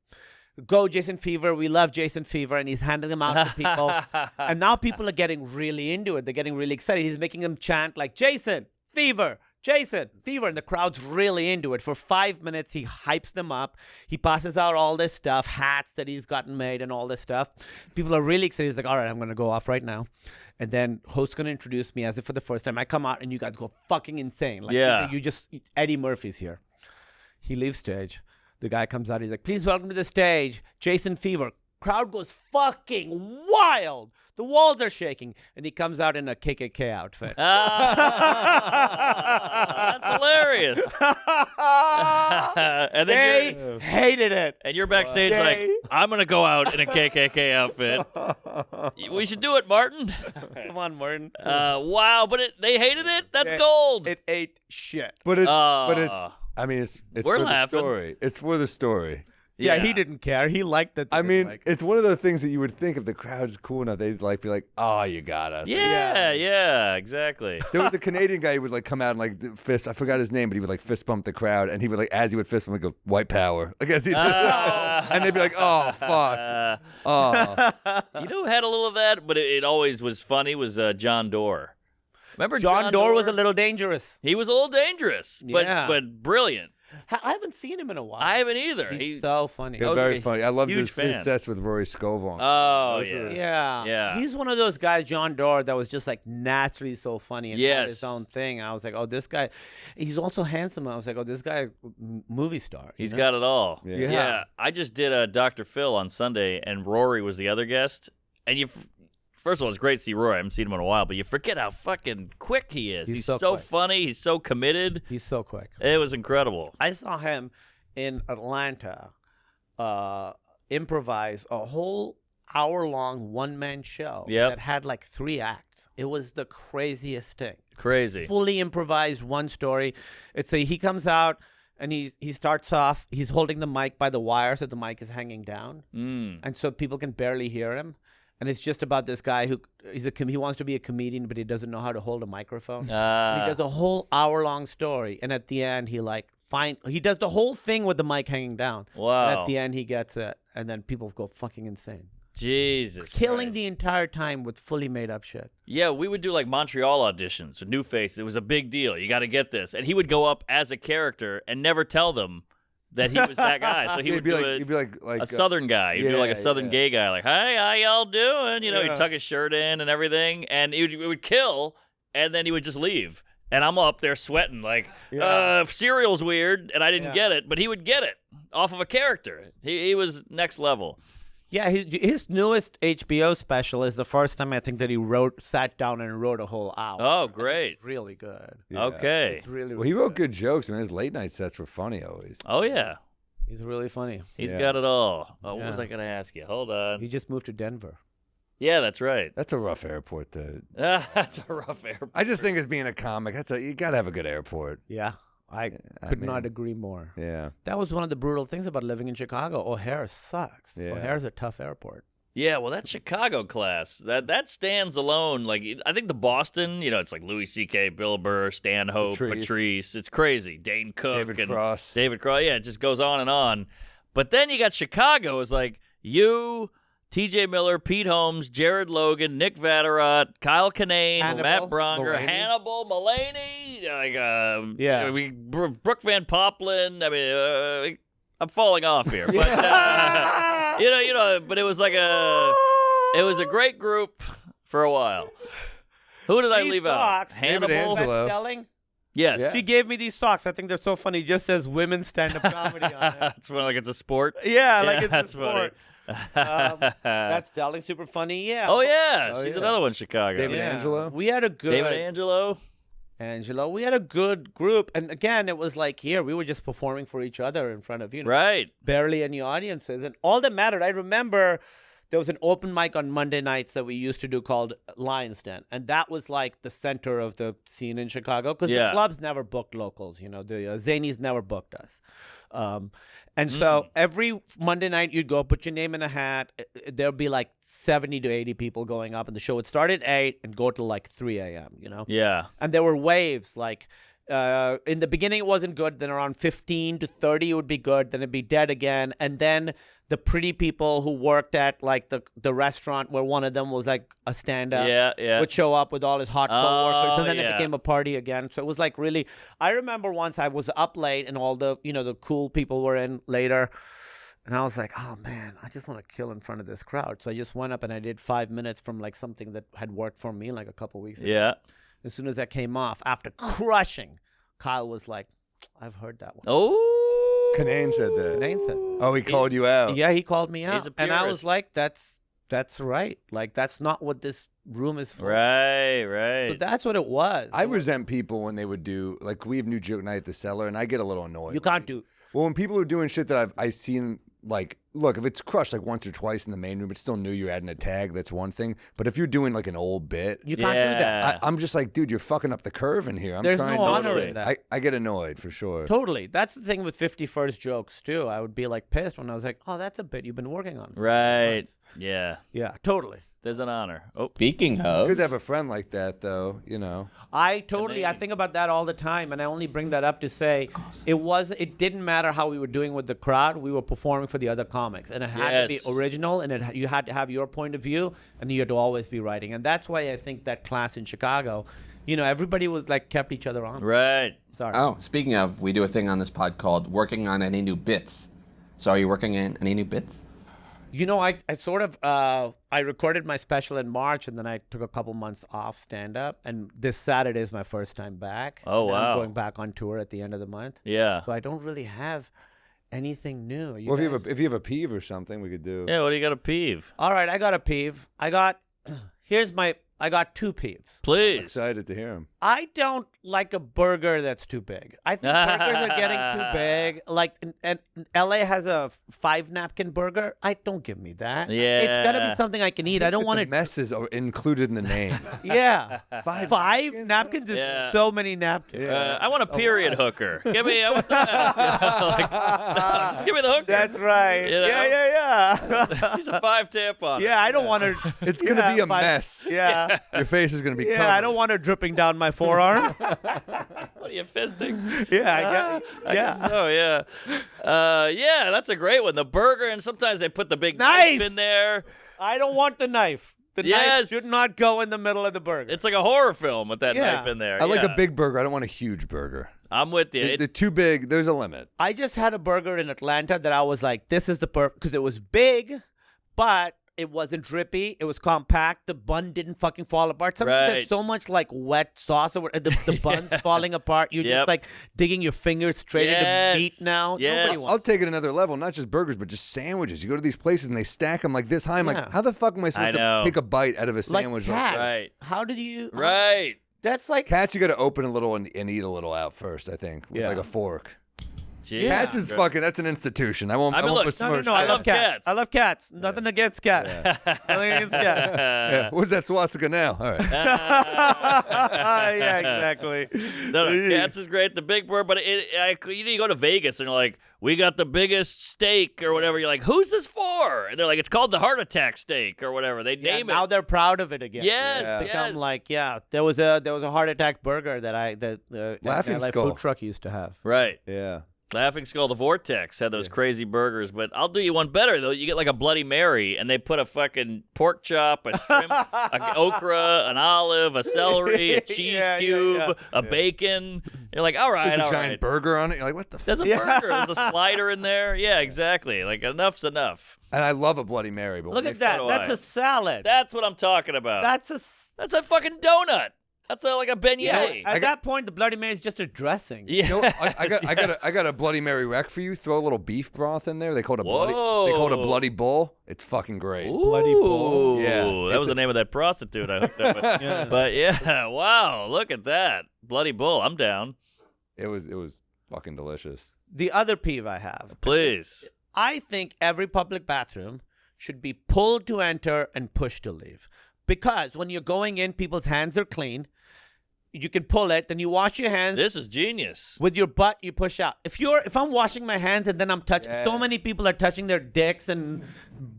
Go Jason Fever, we love Jason Fever, and he's handing them out to people. And now people are getting really into it. They're getting really excited. He's making them chant like, Jason Fever, Jason Fever, and the crowd's really into it. For 5 minutes, he hypes them up. He passes out all this stuff, hats that he's gotten made and all this stuff. People are really excited. He's like, all right, I'm going to go off right now. And then host's going to introduce me as if for the first time. I come out and you guys go fucking insane. Like, Yeah. you just, Eddie Murphy's here. He leaves stage. The guy comes out. He's like, please welcome to the stage, Jason Fever. Crowd goes fucking wild. The walls are shaking. And he comes out in a KKK outfit. That's hilarious. And then They hated it. and you're backstage like, I'm gonna go out in a KKK outfit. We should do it, Martin. Come on, Martin. Wow, but they hated it. That's It- gold. It ate shit. But it's Oh. I mean it's We're for laughing. the story. It's for the story. Yeah, he didn't care. He liked it. I mean, it's one of those things that you would think if the crowd's cool enough, they'd like be like, "Oh, you got us." Yeah, exactly. There was a Canadian guy who would like come out and like fist. I forgot his name, but he would like fist bump the crowd, and he would like as he would fist bump, he'd go white power, like as he, and they'd be like, "Oh fuck." Oh, You know who had a little of that, but it always was funny was John Doerr. Remember John Doerr was a little dangerous. He was a little dangerous, Yeah. but brilliant. I haven't seen him in a while. I haven't either. He's so funny. yeah, was very a funny. I loved huge his fan. sets with Rory Scovel. Oh Those yeah. were- Yeah. Yeah. He's one of those guys, John Doerr, that was just like naturally so funny and had Yes. his own thing. I was like, oh, this guy, he's also handsome. I was like, oh, this guy, movie star. He's got it all. Yeah. I just did a Dr. Phil on Sunday, and Rory was the other guest. And first of all, it's great to see Rory. I haven't seen him in a while, but you forget how fucking quick he is. He's so quick. funny. He's so committed. He's so quick. It was incredible. I saw him in Atlanta improvise a whole hour-long one-man show Yep. that had like 3 acts. It was the craziest thing. Crazy. Fully improvised one story. He comes out and he starts off. He's holding the mic by the wire, so the mic is hanging down, and so people can barely hear him. And it's just about this guy who he wants to be a comedian, but he doesn't know how to hold a microphone. And he does a whole hour-long story, and at the end, he does the whole thing with the mic hanging down. Wow. And at the end, he gets it, and then people go fucking insane, Jesus. killing Christ. the entire time with fully made up shit. Yeah, we would do like Montreal auditions, New Face. It was a big deal. You got to get this. And he would go up as a character and never tell them that he was that guy. So he would he'd do be like a Southern guy. He'd do like a Southern gay guy. Like, hey, how y'all doing? You know, he'd tuck his shirt in and everything. And it would kill, and then he would just leave. And I'm up there sweating like, cereal's weird, and I didn't get it, but he would get it off of a character. He was next level. Yeah, his newest HBO special is the first time I think that he sat down and wrote a whole hour. Oh, great. It's really good. Yeah. Okay. It's really, Well, he wrote good jokes, man. His late night sets were funny always. Oh, yeah. He's really funny. He's Yeah. got it all. Oh, what Yeah. was I going to ask you? Hold on. He just moved to Denver. Yeah, that's right. That's a rough airport, dude. That's a rough airport. I just think as being a comic, you gotta have a good airport. Yeah, I could not agree more. Yeah. That was one of the brutal things about living in Chicago. O'Hare sucks. Yeah. O'Hare's a tough airport. Yeah, well, that Chicago class, that stands alone. Like, I think the Boston, it's like Louis C.K., Bill Burr, Stanhope, Patrice. It's crazy. Dane Cook. David Cross. David Cross. Yeah, it just goes on and on. But then you got Chicago. It's like you, T.J. Miller, Pete Holmes, Jared Logan, Nick Vatterott, Kyle Kinane, Hannibal, Matt Bronger, Mulaney. Hannibal, Mulaney, Brooke Van Poplin. I mean, I'm falling off here, but but it was like it was a great group for a while. Who did I leave out? David Hannibal. Angelo. Stelling. Yes. Yeah. She gave me these socks. I think they're so funny. It just says women's stand-up comedy on it. That's funny, like it's a sport. Yeah, like Yeah, it's that's a sport. That's Stelling, super funny. Yeah. Oh yeah, Oh, she's yeah. another one in Chicago. David Angelo? We had a good David Angelo. Angelo. We had a good group, and again, it was like here we were just performing for each other in front of Right. barely any audiences, and all that mattered. I remember there was an open mic on Monday nights that we used to do called Lion's Den, and that was like the center of the scene in Chicago because the clubs never booked locals. The Zanies never booked us. And so every Monday night you'd go put your name in a hat. There'd be like 70 to 80 people going up, and the show would start at 8 and go till like 3 a.m., Yeah. And there were waves. Like in the beginning it wasn't good. Then around 15 to 30 it would be good. Then it'd be dead again. And then the pretty people who worked at like the restaurant where one of them was like a stand-up would show up with all his hot coworkers, and then it became a party again. So it was like really, I remember once I was up late and all the the cool people were in later, and I was like, oh man, I just want to kill in front of this crowd. So I just went up and I did 5 minutes from like something that had worked for me like a couple weeks ago. Yeah. As soon as that came off, after crushing, Kyle was like, I've heard that one. Oh. Kanane said that. Kanane said that. Oh, he called you out. Yeah, he called me He's out. a And I was purist. like, that's right. Like, that's not what this room is for. Right. So that's what it was. I resent people when they would do, like, we have New Joke Night at the Cellar, and I get a little annoyed. You can't do. Well, when people are doing shit that I've seen, like, look, if it's crushed like once or twice in the main room, it's still new, you're adding a tag, that's one thing. But if you're doing like an old bit, You can't do that. I'm just like, dude, you're fucking up the curve in here. I'm There's trying no to, honor in that. I get annoyed for sure. Totally. That's the thing with 51st jokes, too. I would be like pissed when I was like, oh, that's a bit you've been working on. Right. Yeah. Yeah, totally. There's an honor. Oh. Speaking of, Good to have a friend like that, though. I think about that all the time, and I only bring that up to say it didn't matter how we were doing with the crowd. We were performing for the other comics, and it had to be original, and you had to have your point of view, and you had to always be writing. And that's why I think that class in Chicago, everybody was like kept each other on. Right. Sorry. oh, speaking of, we do a thing on this pod called Working on Any New Bits. So are you working in any new bits? I sort of I recorded my special in March, and then I took a couple months off stand-up, and this Saturday is my first time back. Oh, And wow. I'm going back on tour at the end of the month. Yeah. So I don't really have anything new. Well, guys- if you have a peeve or something, we could do. Yeah, what do you got a peeve? All right, I got a peeve. I got two peeves. Please. Excited to hear him. I don't like a burger that's too big. I think burgers are getting too big. Like, and LA has a 5-napkin burger. Don't give me that. Yeah. It's got to be something I can eat. I don't want The to. messes are included in the name. Yeah. Five napkins is Yeah. so many napkins. I want a period hooker. Give me. I want that. Just give me the hooker. That's right. You know? Yeah. She's a 5 tampon. Yeah, I don't want her. It's going to be a mess. Yeah. Your face is going to be covered. Yeah, I don't want her dripping down my forearm. What are you fisting? Yeah, I guess so, yeah. Yeah, that's a great one. The burger, and sometimes they put the big Knife! knife in there. I don't want the knife. The Yes. knife should not go in the middle of the burger. It's like a horror film with that Yeah. knife in there. I like yeah. a big burger. I don't want a huge burger. I'm with you. The too big, there's a limit. I just had a burger in Atlanta that I was like, this is the perfect, because it was big, but It wasn't drippy. It was compact. The bun didn't fucking fall apart. Sometimes Right. there's so much like wet sauce or the bun's falling apart. You're just like digging your fingers straight into meat now. Yes. Nobody wants I'll take it another level, not just burgers, but just sandwiches. You go to these places and they stack them like this high. I'm like, how the fuck am I supposed to take a bite out of a sandwich? like cats. Right. How did you? Right. That's like Cats, you got to open a little and eat a little out first, I think, with like a fork. Jeez. Cats is fucking, that's an institution. I won't look, besmirch no. I that. love cats. I love cats. Nothing against cats. Nothing against cats. Yeah. What's that swastika now? All right. Yeah, exactly. No, cats is great. The big bird, but you go to Vegas and you're like, we got the biggest steak or whatever. You're like, who's this for? And they're like, it's called the heart attack steak or whatever. They name it. Now they're proud of it again. Yes, It's become yes. like, there was a heart attack burger that Laughing like Skull. food truck used to have. Right. Yeah. Laughing Skull, the Vortex, had those crazy burgers. But I'll do you one better, though. You get like a Bloody Mary, and they put a fucking pork chop, a shrimp, an okra, an olive, a celery, a cheese cube, a bacon. You're like, all right, There's all a giant right. burger on it. You're like, what the fuck? There's a burger. There's a slider in there. Yeah, exactly. Like, enough's enough. And I love a Bloody Mary. But Look when at they that. do That's I. a salad. That's what I'm talking about. That's a fucking donut. That's like a beignet. At that point, the Bloody Mary is just a dressing. Yeah. You know what? I got a Bloody Mary wreck for you. Throw a little beef broth in there. They call it a Whoa. bloody bull. It's fucking great. Bloody bull. Yeah, That was the name of that prostitute I hooked up with. But yeah, wow, look at that. Bloody bull. I'm down. It was fucking delicious. The other peeve I have. Please. I think every public bathroom should be pulled to enter and pushed to leave. Because when you're going in, people's hands are clean. You can pull it, then you wash your hands. This is genius. With your butt, you push out. If I'm washing my hands and then I'm touching, so many people are touching their dicks and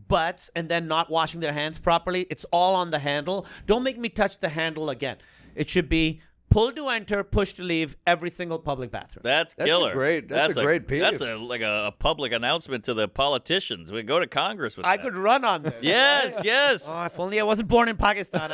butts and then not washing their hands properly. It's all on the handle. Don't make me touch the handle again. It should be pull to enter, push to leave, every single public bathroom. That's That's killer. a great peeve. That's like a public announcement to the politicians. We go to Congress with I that. could run on this. Yes, yes. Oh, if only I wasn't born in Pakistan.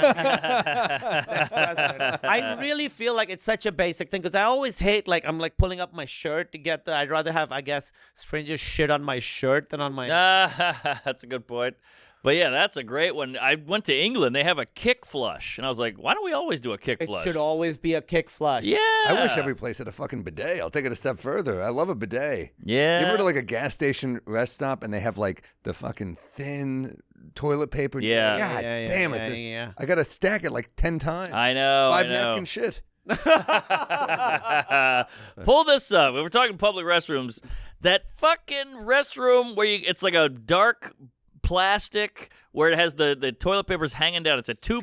I really feel like it's such a basic thing because I always hate I'm pulling up my shirt to get I'd rather have, I guess, strangers shit on my shirt than on my. That's a good point. But yeah, that's a great one. I went to England. They have a kick flush. And I was like, why don't we always do a kick It flush? should always be a kick flush. Yeah. I wish every place had a fucking bidet. I'll take it a step further. I love a bidet. Yeah. You ever go to a gas station rest stop and they have the fucking thin toilet paper? Yeah. God Yeah, damn yeah, it. yeah. I got to stack it 10 times. I know. 5 I know. napkin shit. Pull this up. If we're talking public restrooms, that fucking restroom where it's like a dark plastic where it has the toilet papers hanging down. It's a two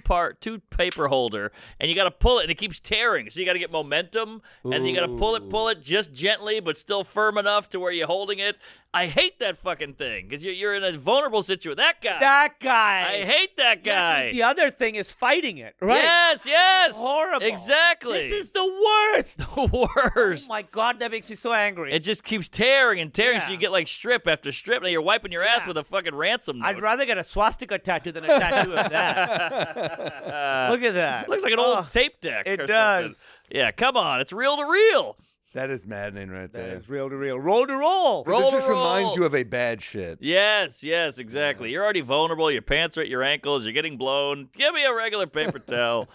paper holder, and you got to pull it, and it keeps tearing. So you got to get momentum, and you got to pull it just gently, but still firm enough to where you're holding it. I hate that fucking thing because you're in a vulnerable situation. That guy. I hate that guy. The other thing is fighting it, right? Yes. It's horrible. Exactly. This is the worst. the worst. Oh my God, that makes me so angry. It just keeps tearing and tearing, Yeah. so you get strip after strip, and you're wiping your ass with a fucking ransom note. I'd rather get a swastika tattoo than a tattoo of that. Look at that. Looks like an old tape deck. It or does. something. Yeah, come on. It's reel to reel. That is maddening right there. That is real to real. Roll to roll. Roll It to just roll. reminds you of a bad shit. Yes, exactly. You're already vulnerable. Your pants are at your ankles. You're getting blown. Give me a regular paper towel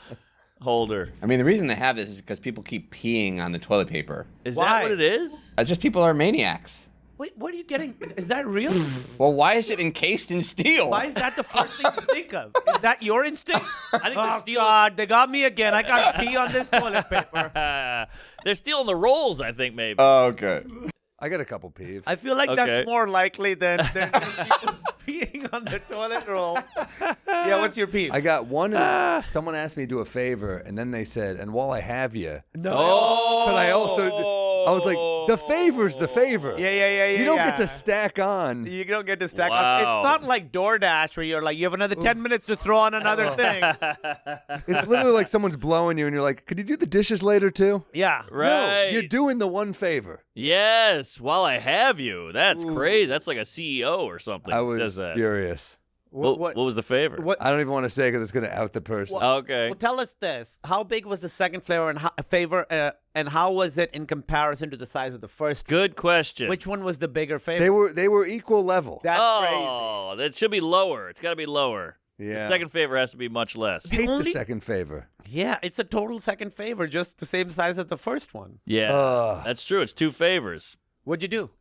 holder. I mean, the reason they have this is because people keep peeing on the toilet paper. Is Why? that what it is? Just people are maniacs. Wait, what are you getting? Is that real? Well, why is it encased in steel? Why is that the first thing you think of? Is that your instinct? I think they're Oh, stealing. God, they got me again. I got to pee on this toilet paper. They're stealing the rolls, I think, maybe. Oh, okay. I got a couple peeves. I feel like Okay. that's more likely than people peeing on the toilet roll. Yeah, what's your peeve? I got one. Someone asked me to do a favor, and then they said, "And while I have you," Oh. but I was like, "The favor's the favor." Yeah. You don't get to stack on. You don't get to stack Wow. up. It's not like DoorDash where you're like, you have another 10 minutes to throw on another thing. It's literally like someone's blowing you, and you're like, "Could you do the dishes later too?" Yeah. Right. No, you're doing the one favor. Yes, while I have you. That's crazy. That's like a CEO or something. I that was says that. furious. What was the favorite? What? I don't even want to say because it's going to out the person. Okay. Well, tell us this: how big was the second flavor and how was it in comparison to the size of the first? Good question. Which one was the bigger favorite? They were equal level. That's Oh, that should be lower. It's got to be lower. Yeah. The second favor has to be much less. I hate only- the second favor. crazy. Yeah, it's a total second favor, just the same size as the first one. Yeah, Ugh. that's true. It's 2 favors. What'd you do?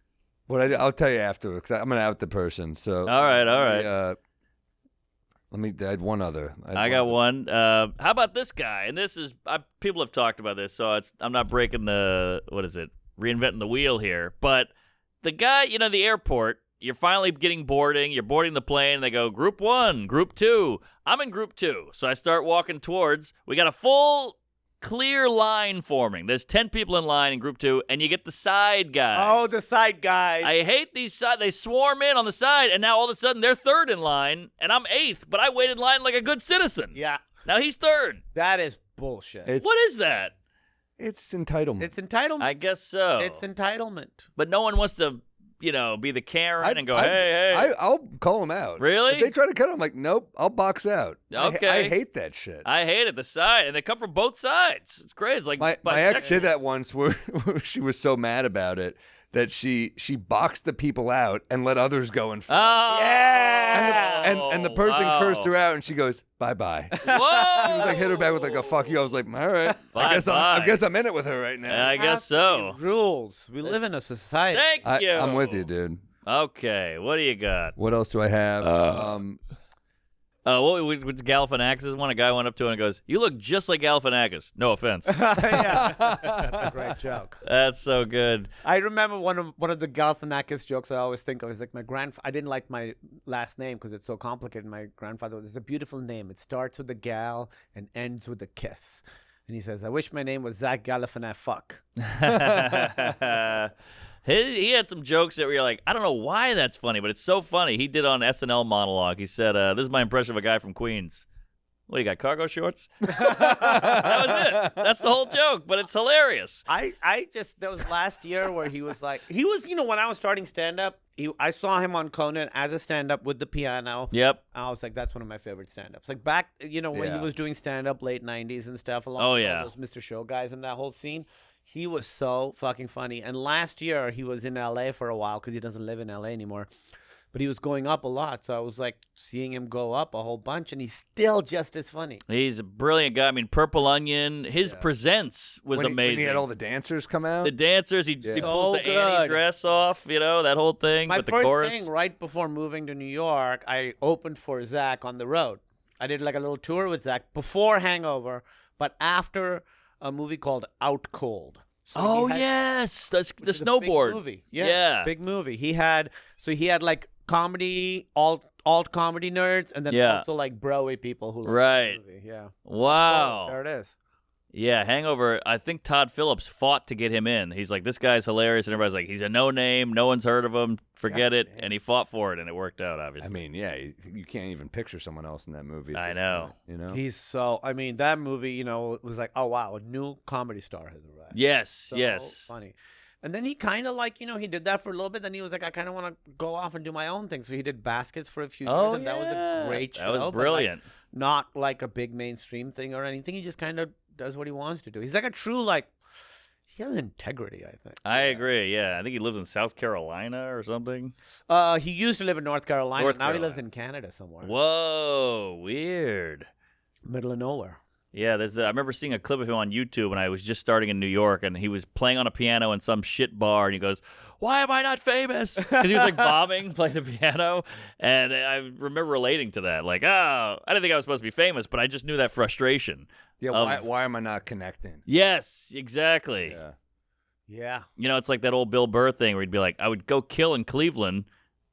I'll tell you after because I'm going to out the person. So All right. I had one other. I got one. How about this guy? And this is people have talked about this, so I'm not breaking reinventing the wheel here. But the guy, the airport, you're finally getting boarding. You're boarding the plane, and they go, Group 1, Group 2. I'm in Group 2, so I start walking towards. We got a full clear line forming. There's 10 people in line in Group 2, and you get the side guys. Oh, the side guy. I hate these side. They swarm in on the side, and now all of a sudden they're third in line, and I'm 8th, but I waited in line like a good citizen. Yeah, Now he's third. that is bullshit. What is that? It's entitlement. It's entitlement. I guess so. It's entitlement. But no one wants to, be the Karen and go, hey. I'll call them out. Really? If they try to cut, I'm like, nope. I'll box out. Okay. I hate that shit. I hate it. The side, and they come from both sides. It's great. It's like My ex bisexual. did that once where she was so mad about it that she boxed the people out and let others go in front. Oh, Yeah. And the person wow. cursed her out and she goes, bye-bye. She Whoa! was like, hit her back with like a fuck you. I was like, all right. Bye-bye. I guess I'm in it with her right now. I guess so. Rules. We live in a society. Thank you. I'm with you, dude. Okay, what do you got? What else do I have? What was Galifianakis one? A guy went up to him and goes, "You look just like Galifianakis." No offense. Yeah, that's a great joke. That's so good. I remember one of the Galifianakis jokes I always think of is like I didn't like my last name because it's so complicated. My grandfather was, it's a beautiful name. It starts with a gal and ends with a kiss. And he says, I wish my name was Zach Galifianakis. Fuck. He had some jokes that were like, I don't know why that's funny, but it's so funny. He did on SNL monologue. He said, "This is my impression of a guy from Queens." What, you got cargo shorts? That was it. That's the whole joke, but it's hilarious. That was last year where he was when I was starting stand-up, I saw him on Conan as a stand-up with the piano. Yep. I was like, that's one of my favorite stand-ups. Like back, when he was doing stand-up late 90s and stuff, along with all those Mr. Show guys and that whole scene. He was so fucking funny. And last year, he was in L.A. for a while because he doesn't live in L.A. anymore. But he was going up a lot. So I was like seeing him go up a whole bunch. And he's still just as funny. He's a brilliant guy. I mean, Purple Onion, his presents was amazing. When he had all the dancers come out. The dancers, he pulls So the Annie good. dress off, that whole thing My with the first chorus. thing right before moving to New York, I opened for Zach on the road. I did like a little tour with Zach before Hangover, but after a movie called Out Cold. So yes, the which is a snowboard big movie. Yeah, big movie. He had like comedy, alt comedy nerds, and then also like bro-y people who like the movie. Yeah. Wow. Oh, there it is. Yeah, Hangover. I think Todd Phillips fought to get him in. He's like, this guy's hilarious, and everybody's like, he's a no name, no one's heard of him, forget it, and he fought for it, and it worked out. Obviously. I mean, yeah, you can't even picture someone else in that movie. I know. Point, He's so. I mean, that movie, was like, oh wow, a new comedy star has arrived. Yes, So yes. funny. And then he kind of like, he did that for a little bit. Then he was like, I kind of want to go off and do my own thing. So he did Baskets for a few years. And that was a great show. That was but, brilliant. not like a big mainstream thing or anything. He just kind of does what he wants to do. He's like a true, he has integrity, I think. I agree, yeah. I think he lives in South Carolina or something. He used to live in North Carolina. North Now he Carolina. lives in Canada somewhere. Whoa, weird. Middle of nowhere. Yeah, I remember seeing a clip of him on YouTube when I was just starting in New York, and he was playing on a piano in some shit bar, and he goes, "Why am I not famous?" Because he was like bombing, playing the piano, and I remember relating to that. Like, I didn't think I was supposed to be famous, but I just knew that frustration. Yeah, why am I not connecting? Yes, exactly. Yeah. It's like that old Bill Burr thing where he'd be like, I would go kill in Cleveland,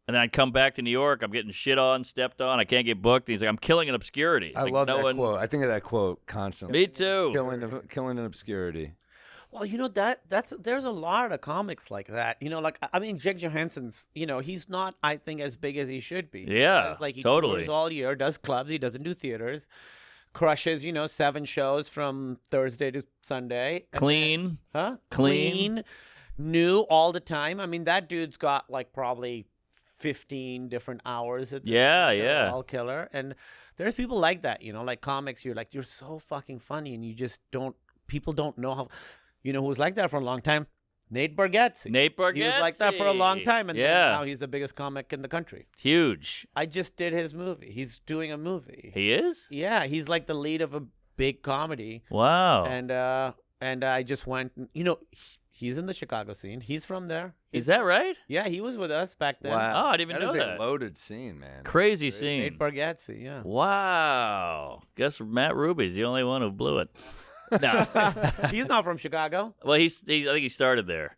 and then I'd come back to New York. I'm getting shit on, stepped on. I can't get booked. And he's like, I'm killing in obscurity. I love that quote. I think of that quote constantly. Me too. Killing in obscurity. Well, there's a lot of comics like that. Jake Johansson's, he's not, I think, as big as he should be. Yeah, he totally. tours all year, does clubs, he doesn't do theaters, crushes, 7 shows from Thursday to Sunday. Clean. Clean, new all the time. I mean, that dude's got probably 15 different hours. Yeah, They're yeah. all killer. And there's people like that, like comics. You're like, you're so fucking funny, and you just don't. People don't know how. Who was like that for a long time? Nate Bargatze. Nate Bargatze. He was like that for a long time, and then Yeah. now he's the biggest comic in the country. Huge. I just did his movie. He's doing a movie. He is? Yeah, he's like the lead of a big comedy. Wow. And I just went. He's in the Chicago scene. He's from there. Is that right? Yeah, he was with us back then. Oh, I didn't even know That is that. a loaded scene, man. Crazy scene. Nate Bargatze. Yeah. Wow. Guess Matt Ruby's the only one who blew it. No. He's not from Chicago. Well, I think he started there.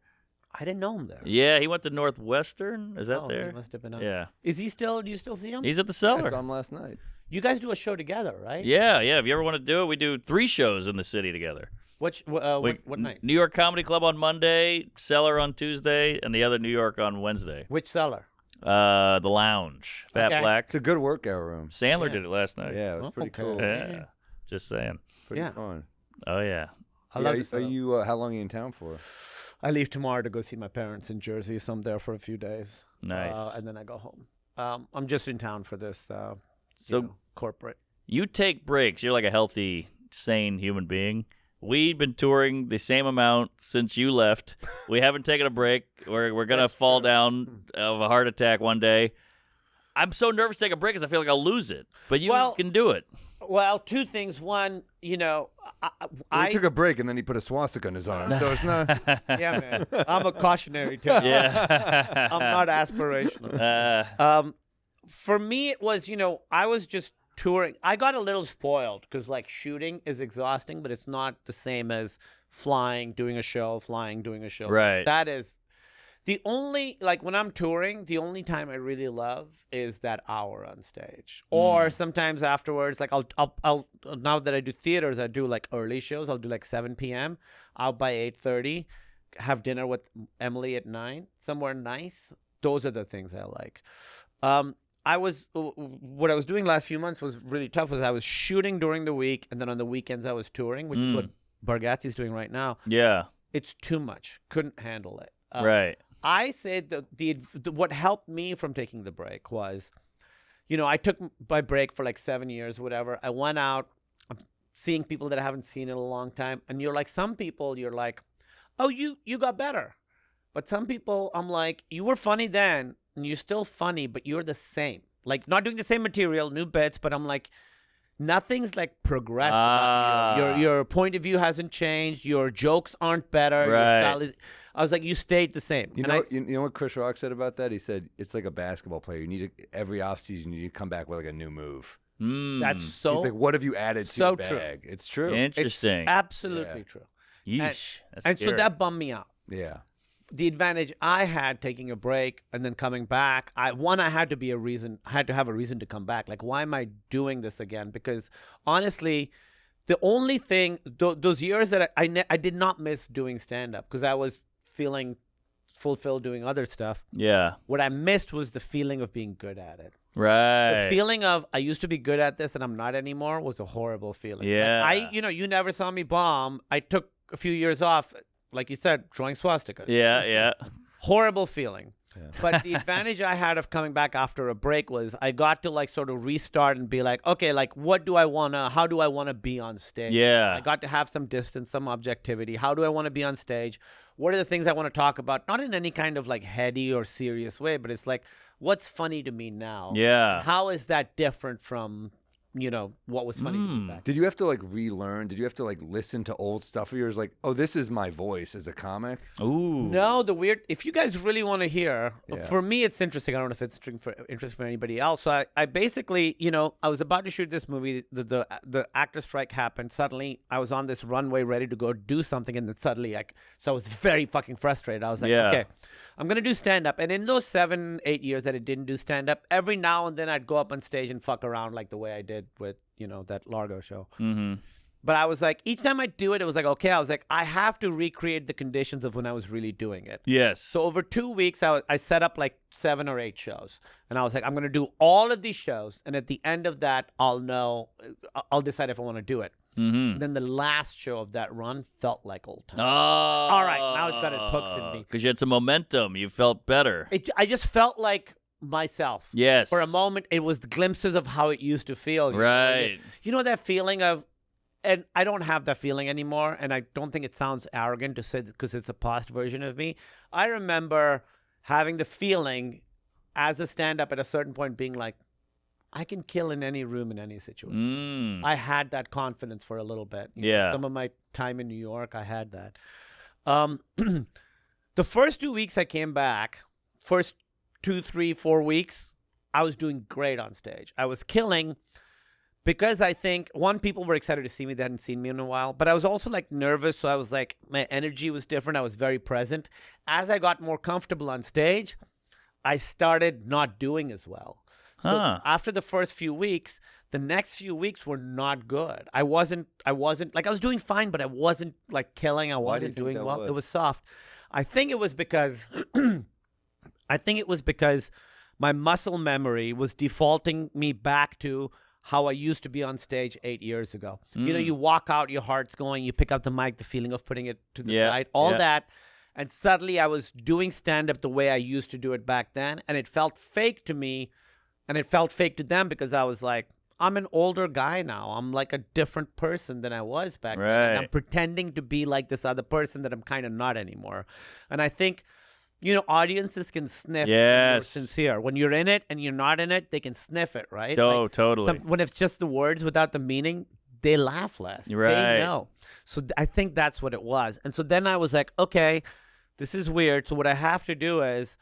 I didn't know him there. Yeah, he went to Northwestern. Is that Oh, there? he must have been. Yeah. Is he still? Do you still see him? He's at the I Cellar. saw him last night. You guys do a show together, right? Yeah. If you ever want to do it, we do 3 shows in the city together. What night? New York Comedy Club on Monday, Cellar on Tuesday, and the other New York on Wednesday. Which cellar? The Lounge. Fat Okay. Black. It's a good workout room. Sandler Yeah. did it last night. Yeah, it was Oh, pretty okay. cool. Yeah. Just saying. Pretty Yeah. fun. Oh, yeah. I love this. Are you? How long are you in town for? I leave tomorrow to go see my parents in Jersey, so I'm there for a few days. Nice. And then I go home. I'm just in town for this. So corporate. you take breaks. You're like a healthy, sane human being. We've been touring the same amount since you left. We haven't taken a break. We're going to fall down of a heart attack one day. I'm so nervous to take a break because I feel like I'll lose it. But you can do it. Well, 2 things. One, He took a break and then he put a swastika in his arm. So it's not. yeah, man. I'm a cautionary tale. Yeah. I'm not aspirational. For me, it was, I was just touring. I got a little spoiled because, like, shooting is exhausting, but it's not the same as flying, doing a show. Right. That is the only, like, when I'm touring, the only time I really love is that hour on stage. Or sometimes afterwards, like, I'll now that I do theaters, I do like early shows. I'll do like 7 p.m. out by 8:30, have dinner with Emily at 9, somewhere nice. Those are the things I like. What I was doing last few months was really tough. Was I was shooting during the week, and then on the weekends I was touring, which is what Bargatze's doing right now. Yeah. It's too much. Couldn't handle it. Right. I said that what helped me from taking the break was, I took my break for like 7 years, whatever. I went out, I'm seeing people that I haven't seen in a long time, and you're like, some people, you're like, oh, you got better, but some people, I'm like, you were funny then, and you're still funny, but you're the same, like not doing the same material, new bits, but I'm like, nothing's like progressed. About you. Your point of view hasn't changed. Your jokes aren't better. Your Right. style is. I was like, you stayed the same. You And know what Chris Rock said about that? He said it's like a basketball player. You need every offseason you need to come back with like a new move. that's so. He's like, what have you added to so your true. bag? It's true. Interesting. It's absolutely true. Yeesh. That's And so scary. that bummed me out. Yeah. The advantage I had taking a break and then coming back, I had to have a reason to come back. Like, why am I doing this again? Because honestly, the only thing, those years that I did not miss doing stand-up because I was feeling fulfilled doing other stuff. Yeah. What I missed was the feeling of being good at it. Right. The feeling of I used to be good at this and I'm not anymore was a horrible feeling. Yeah. Like, you never saw me bomb. I took a few years off, like you said, drawing swastika. Yeah. Horrible feeling. Yeah. But the advantage I had of coming back after a break was I got to like sort of restart and be like, okay, like how do I want to be on stage? Yeah. I got to have some distance, some objectivity. How do I want to be on stage? What are the things I want to talk about? Not in any kind of like heady or serious way, but it's like, what's funny to me now? Yeah. How is that different from, what was funny to me back? Did you have to like relearn? Did you have to like listen to old stuff of yours? Like, oh, this is my voice as a comic. Ooh. No, if you guys really want to hear, Yeah. for me, it's interesting. I don't know if it's interesting for anybody else. So I basically, I was about to shoot this movie. The actor strike happened. Suddenly, I was on this runway ready to go do something. And then suddenly, so I was very fucking frustrated. I was like, Yeah. okay, I'm going to do stand-up. And in those 7-8 years that I didn't do stand-up, every now and then I'd go up on stage and fuck around like the way I did with, that Largo show. Mm-hmm. But I was like, each time I do it, it was like, okay, I was like, I have to recreate the conditions of when I was really doing it. Yes. So over 2 weeks, I set up like 7 or 8 shows. And I was like, I'm going to do all of these shows. And at the end of that, I'll decide if I want to do it. Mm-hmm. Then the last show of that run felt like old times. Oh. All right, now it's got its hooks in me. Because you had some momentum. You felt better. I just felt like myself. Yes. For a moment, it was the glimpses of how it used to feel. Right. You know that feeling of, and I don't have that feeling anymore, and I don't think it sounds arrogant to say that because it's a past version of me. I remember having the feeling as a stand-up at a certain point being like, I can kill in any room in any situation. I had that confidence for a little bit. You know, some of my time in New York, I had that. The first 2 weeks I came back, first 2, 3, 4 weeks, I was doing great on stage. I was killing because I think, one, people were excited to see me. They hadn't seen me in a while. But I was also like nervous. So I was like, my energy was different. I was very present. As I got more comfortable on stage, I started not doing as well. So after the first few weeks, the next few weeks were not good. I wasn't like, I was doing fine, but I wasn't like killing. I wasn't doing well. It was soft. I think it was because my muscle memory was defaulting me back to how I used to be on stage 8 years ago. You know, you walk out, your heart's going, you pick up the mic, the feeling of putting it to the side, all that. And suddenly I was doing stand-up the way I used to do it back then. And it felt fake to me. And it felt fake to them because I was like, I'm an older guy now. I'm like a different person than I was back then. And I'm pretending to be like this other person that I'm kind of not anymore. And I think, you know, audiences can sniff when you're sincere. When you're in it and you're not in it, they can sniff it, right? Oh, totally. When it's just the words without the meaning, they laugh less. Right. They know. So I think that's what it was. And so then I was like, okay, this is weird. So what I have to do is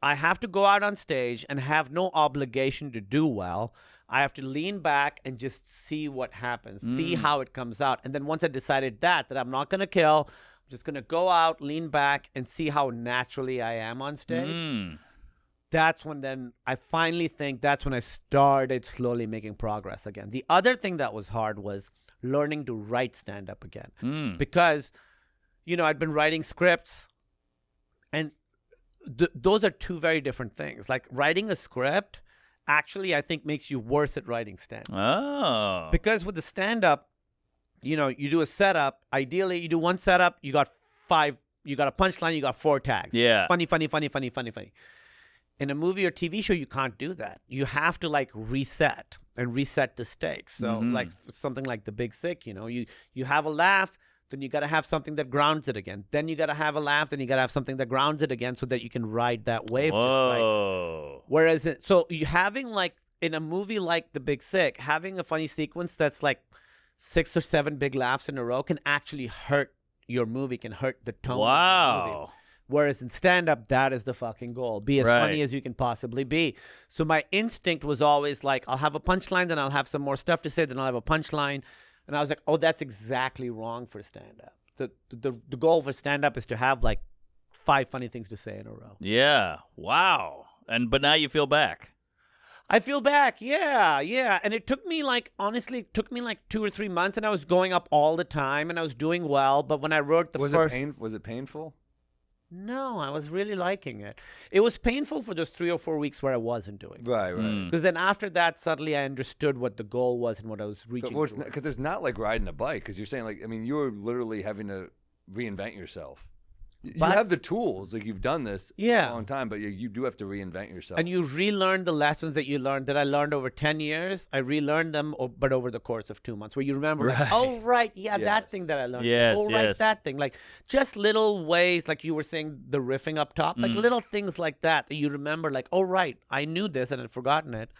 I have to go out on stage and have no obligation to do well. I have to lean back and just see what happens, see how it comes out. And then once I decided that I'm not going to kill, I'm just going to go out, lean back, and see how naturally I am on stage. That's when then I finally think that's when I started slowly making progress again. The other thing that was hard was learning to write stand-up again. Because, you know, I'd been writing scripts, and those are two very different things. Like, writing a script actually, I think, makes you worse at writing stand-up. Oh. Because with the stand-up, you know, you do a setup. Ideally, you do one setup, you got 5, you got a punchline, you got 4 tags. Yeah. Funny. In a movie or TV show, you can't do that. You have to, like, reset the stakes. So, like, something like The Big Sick, you know, you have a laugh, then you got to have something that grounds it again. Then you got to have a laugh, then you got to have something that grounds it again so that you can ride that wave just right. Whereas, so you having, like, in a movie like The Big Sick, having a funny sequence that's like 6 or 7 big laughs in a row can actually hurt your movie, can hurt the tone of the movie. Whereas in stand-up, that is the fucking goal. Be as funny as you can possibly be. So my instinct was always like, I'll have a punchline, then I'll have some more stuff to say, then I'll have a punchline. And I was like, oh, that's exactly wrong for stand-up. The goal for stand-up is to have like 5 funny things to say in a row. Yeah. Wow. But now you feel back. I feel back. Yeah. And it took me like, honestly, it took me like 2 or 3 months, and I was going up all the time and I was doing well. But when I wrote the first... Was it painful? No, I was really liking it. It was painful for those 3 or 4 weeks where I wasn't doing it. Right. Because then after that, suddenly I understood what the goal was and what I was reaching for. Because there's not like riding a bike, because you're saying, like, I mean, you were literally having to reinvent yourself. You have the tools, like, you've done this a long time, but you do have to reinvent yourself. And you relearn the lessons that I learned over 10 years. I relearned them, but over the course of 2 months, where you remember, like, oh, right, that thing that I learned. That thing. Like, just little ways, like you were saying, the riffing up top, like little things like that you remember, like, oh, right, I knew this and I'd forgotten it.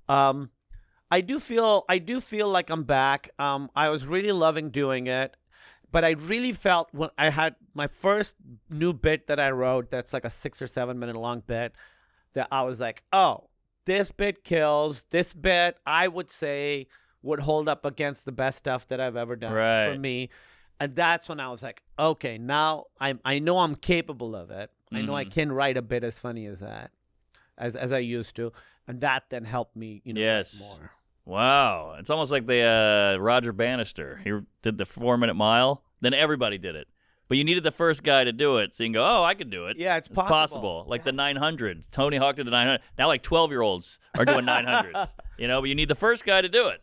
I do feel like I'm back. I was really loving doing it. But I really felt when I had my first new bit that I wrote, that's like a 6 or 7 minute long bit, that I was like, oh, this bit kills. This bit, I would say, would hold up against the best stuff that I've ever done for me. And that's when I was like, okay, now I know I'm capable of it. I know I can write a bit as funny as that, as I used to. And that then helped me, more. Wow. It's almost like the Roger Bannister. He did the 4-minute mile. Then everybody did it. But you needed the first guy to do it. So you can go, oh, I could do it. Yeah, it's possible. Like the 900. Tony Hawk did the 900. Now like 12-year-olds are doing 900s. But you need the first guy to do it.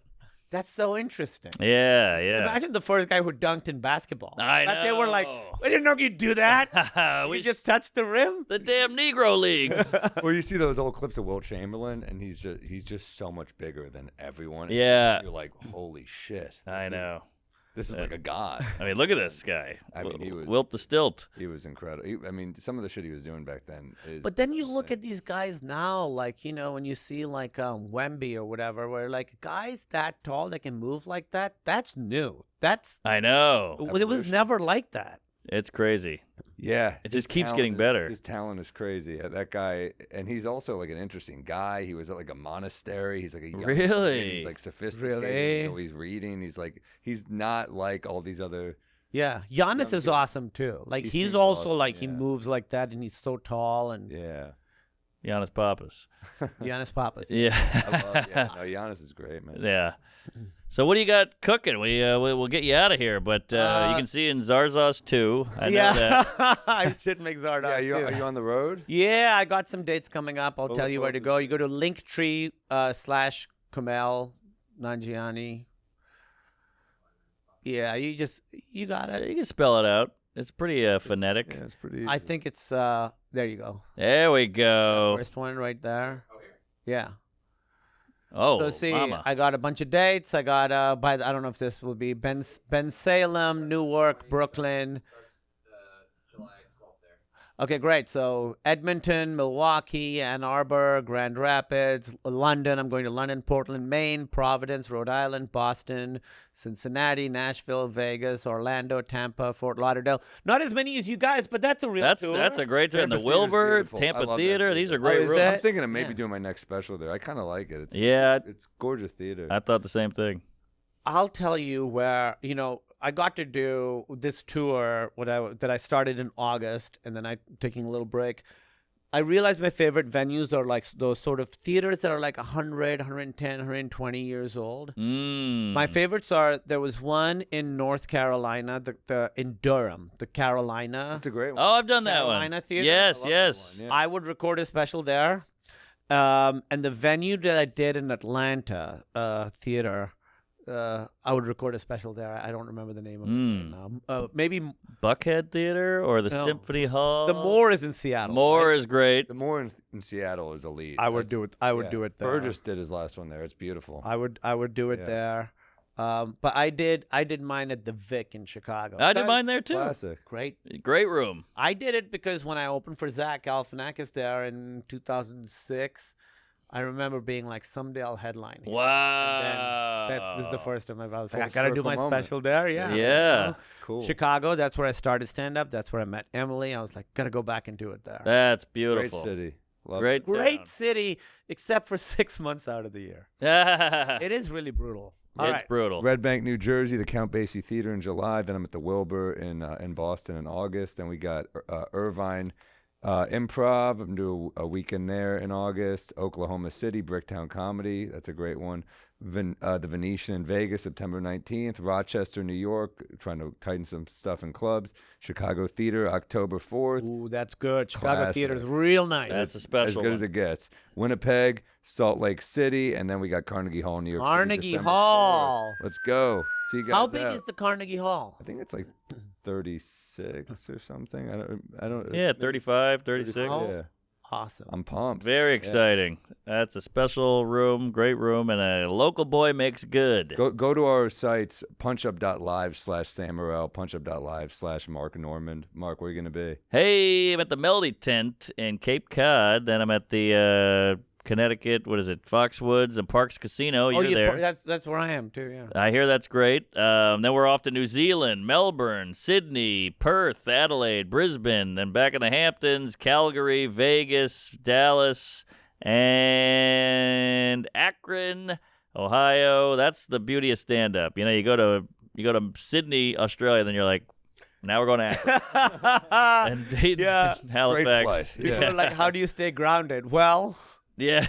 That's so interesting. Yeah, yeah. Imagine the first guy who dunked in basketball. I But they were like, know. we didn't know you'd do that. We We just touched the rim. the damn Negro leagues. Well, you see those old clips of Wilt Chamberlain, and he's just so much bigger than everyone. Yeah. You're like, holy shit. I know. This is like a god. I mean, look at this guy. I mean, he was- Wilt the Stilt. He was incredible. I mean, some of the shit he was doing back then is. But then you look at these guys now, like, you know, when you see like Wemby or whatever, where like guys that tall that can move like that, that's new. I know. It was never like that. It's crazy. Yeah, It his just keeps talent getting better. His talent is crazy. That guy, and he's also like an interesting guy. He was at like a monastery. He's like a young kid. Really? He's like sophisticated. Really? You know, he's reading. He's not like all these other. Yeah, Giannis is awesome too. Like He he's seems also awesome, like he yeah. moves like that, and he's so tall. And Yeah, Giannis Papas. Giannis Papas. Yeah. I love. Yeah, no, Giannis is great, man. Yeah. So what do you got cooking? We'll get you out of here, but you can see in Zardoz too. I know that. I should make Zardoz Yeah, too. are you on the road? Yeah, I got some dates coming up. I'll tell you where to what- go. You go to Linktree / Kumail Nanjiani. Yeah, you got it. You can spell it out. It's pretty phonetic. Yeah, it's pretty. I think it's there you go. There we go. First one right there. Yeah. Oh, So see, mama. I got a bunch of dates. I got I don't know if this will be Ben Salem, Newark, Brooklyn. Okay, great. So Edmonton, Milwaukee, Ann Arbor, Grand Rapids, London. I'm going to London, Portland, Maine, Providence, Rhode Island, Boston, Cincinnati, Nashville, Vegas, Orlando, Tampa, Fort Lauderdale. Not as many as you guys, but that's a real tour. That's a great tour. And the Tampa Theater's Wilbur, beautiful. I Tampa love that Theater. theater. These are Oh, great is rooms. that- I'm thinking of maybe Yeah. doing my next special there. I kind of like it. Yeah, It's gorgeous theater. I thought the same thing. I'll tell you where, you know, I got to do this tour that I started in August, and then I taking a little break. I realized my favorite venues are like those sort of theaters that are like 100, 110, 120 years old. Mm. My favorites are, there was one in North Carolina, in Durham, the Carolina. That's a great one. Oh, I've done that Carolina one. Theater? Yes, I love that yes. one, yeah. I would record a special there. And the venue that I did in Atlanta, theater, I would record a special there. I don't remember the name of it right now. Maybe Buckhead Theater or the No. Symphony Hall. the Moore is in Seattle. More is great. The Moore in Seattle is elite. I would do it. I would do it there. Burgess did his last one there. It's beautiful. I would do it Yeah. there. But I did mine at the Vic in Chicago. I did mine there too. Classic. Great. Great room. I did it because when I opened for Zach Galifianakis there in 2006, I remember being like, someday I'll headline here. Wow. This is the first time I was like, Full I gotta do circle my moment. special there. Yeah. Yeah. Cool. Chicago, that's where I started stand-up. That's where I met Emily. I was like, gotta go back and do it there. That's Great beautiful. city. Love Great. Great city, except for 6 months out of the year. town. It is really brutal. All It's right. brutal. Red Bank, New Jersey, the Count Basie Theater in July. Then I'm at the Wilbur in Boston in August. Then we got Irvine Improv. I'm going to do a weekend there in August. Oklahoma City, Bricktown Comedy. That's a great one. The Venetian in Vegas, September 19th. Rochester, New York, trying to tighten some stuff in clubs. Chicago Theater, October 4th. Ooh, that's good. Chicago Classic. theater is real nice. That's a As special good one. as it gets. Winnipeg, Salt Lake City, and then we got Carnegie Hall, New York City. Carnegie December Hall. 4th. Let's go. See you guys How big out. is the Carnegie Hall? I think it's like 36 or something. I don't. Yeah, 35, 36. Oh. Yeah, Awesome. I'm pumped. Very exciting. That's a special room, great room, and a local boy makes good. Go to our sites, punchup.live/Sam punchup.live/Mark Normand. Mark, where are you going to be? Hey, I'm at the Melody Tent in Cape Cod. Then I'm at the Connecticut, what is it, Foxwoods and Parks Casino. You're there. That's where I am too. Yeah. I hear that's great. Then we're off to New Zealand, Melbourne, Sydney, Perth, Adelaide, Brisbane, and back in the Hamptons, Calgary, Vegas, Dallas, and Akron, Ohio. That's the beauty of stand-up. You know, you go to Sydney, Australia, then you're like, now we're going to Akron. And Dayton, Yeah. Halifax. flight. People are like, how do you stay grounded? Well, Yeah,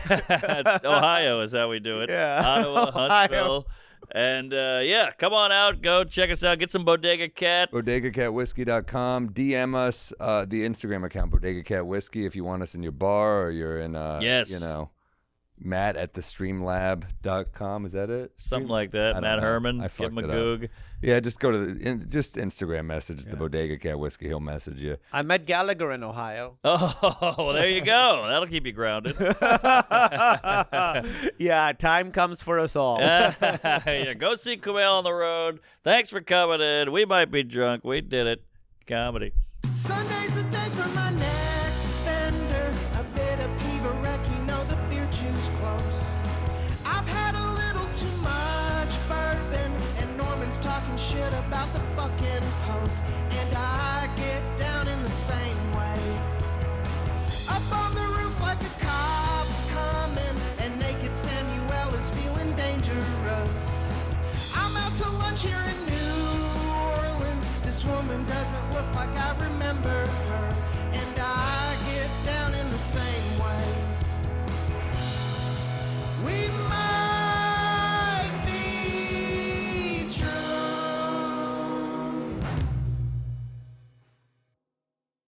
Ohio is how we do it. Yeah. Ottawa, Ohio. Huntsville. And yeah, come on out. Go check us out. Get some Bodega Cat. BodegaCatWhiskey.com. DM us the Instagram account, Bodega Cat Whiskey, if you want us in your bar or you're in, Yes. Matt at thestreamlab.com. Is that it? Something like that. I don't Matt know. Herman. I Give fucked him a it up. goog. Yeah, just go to just Instagram message the Bodega Cat Whiskey. He'll message you. I met Gallagher in Ohio. Oh, well, there you go. That'll keep you grounded. Yeah, time comes for us all. Yeah, go see Kumail on the road. Thanks for coming in. We might be drunk. We did it. Comedy. Sunday's a day for my next offender. A bit of Peeves wreck, you know the beer juice close. I've had a little too much bourbon, and Norman's talking shit about the fucking Pope. And I get down in the same way. Up on the roof like a cop's coming, and naked Samuel is feeling dangerous. I'm out to lunch here in New Orleans. This woman doesn't look like I remember her, and I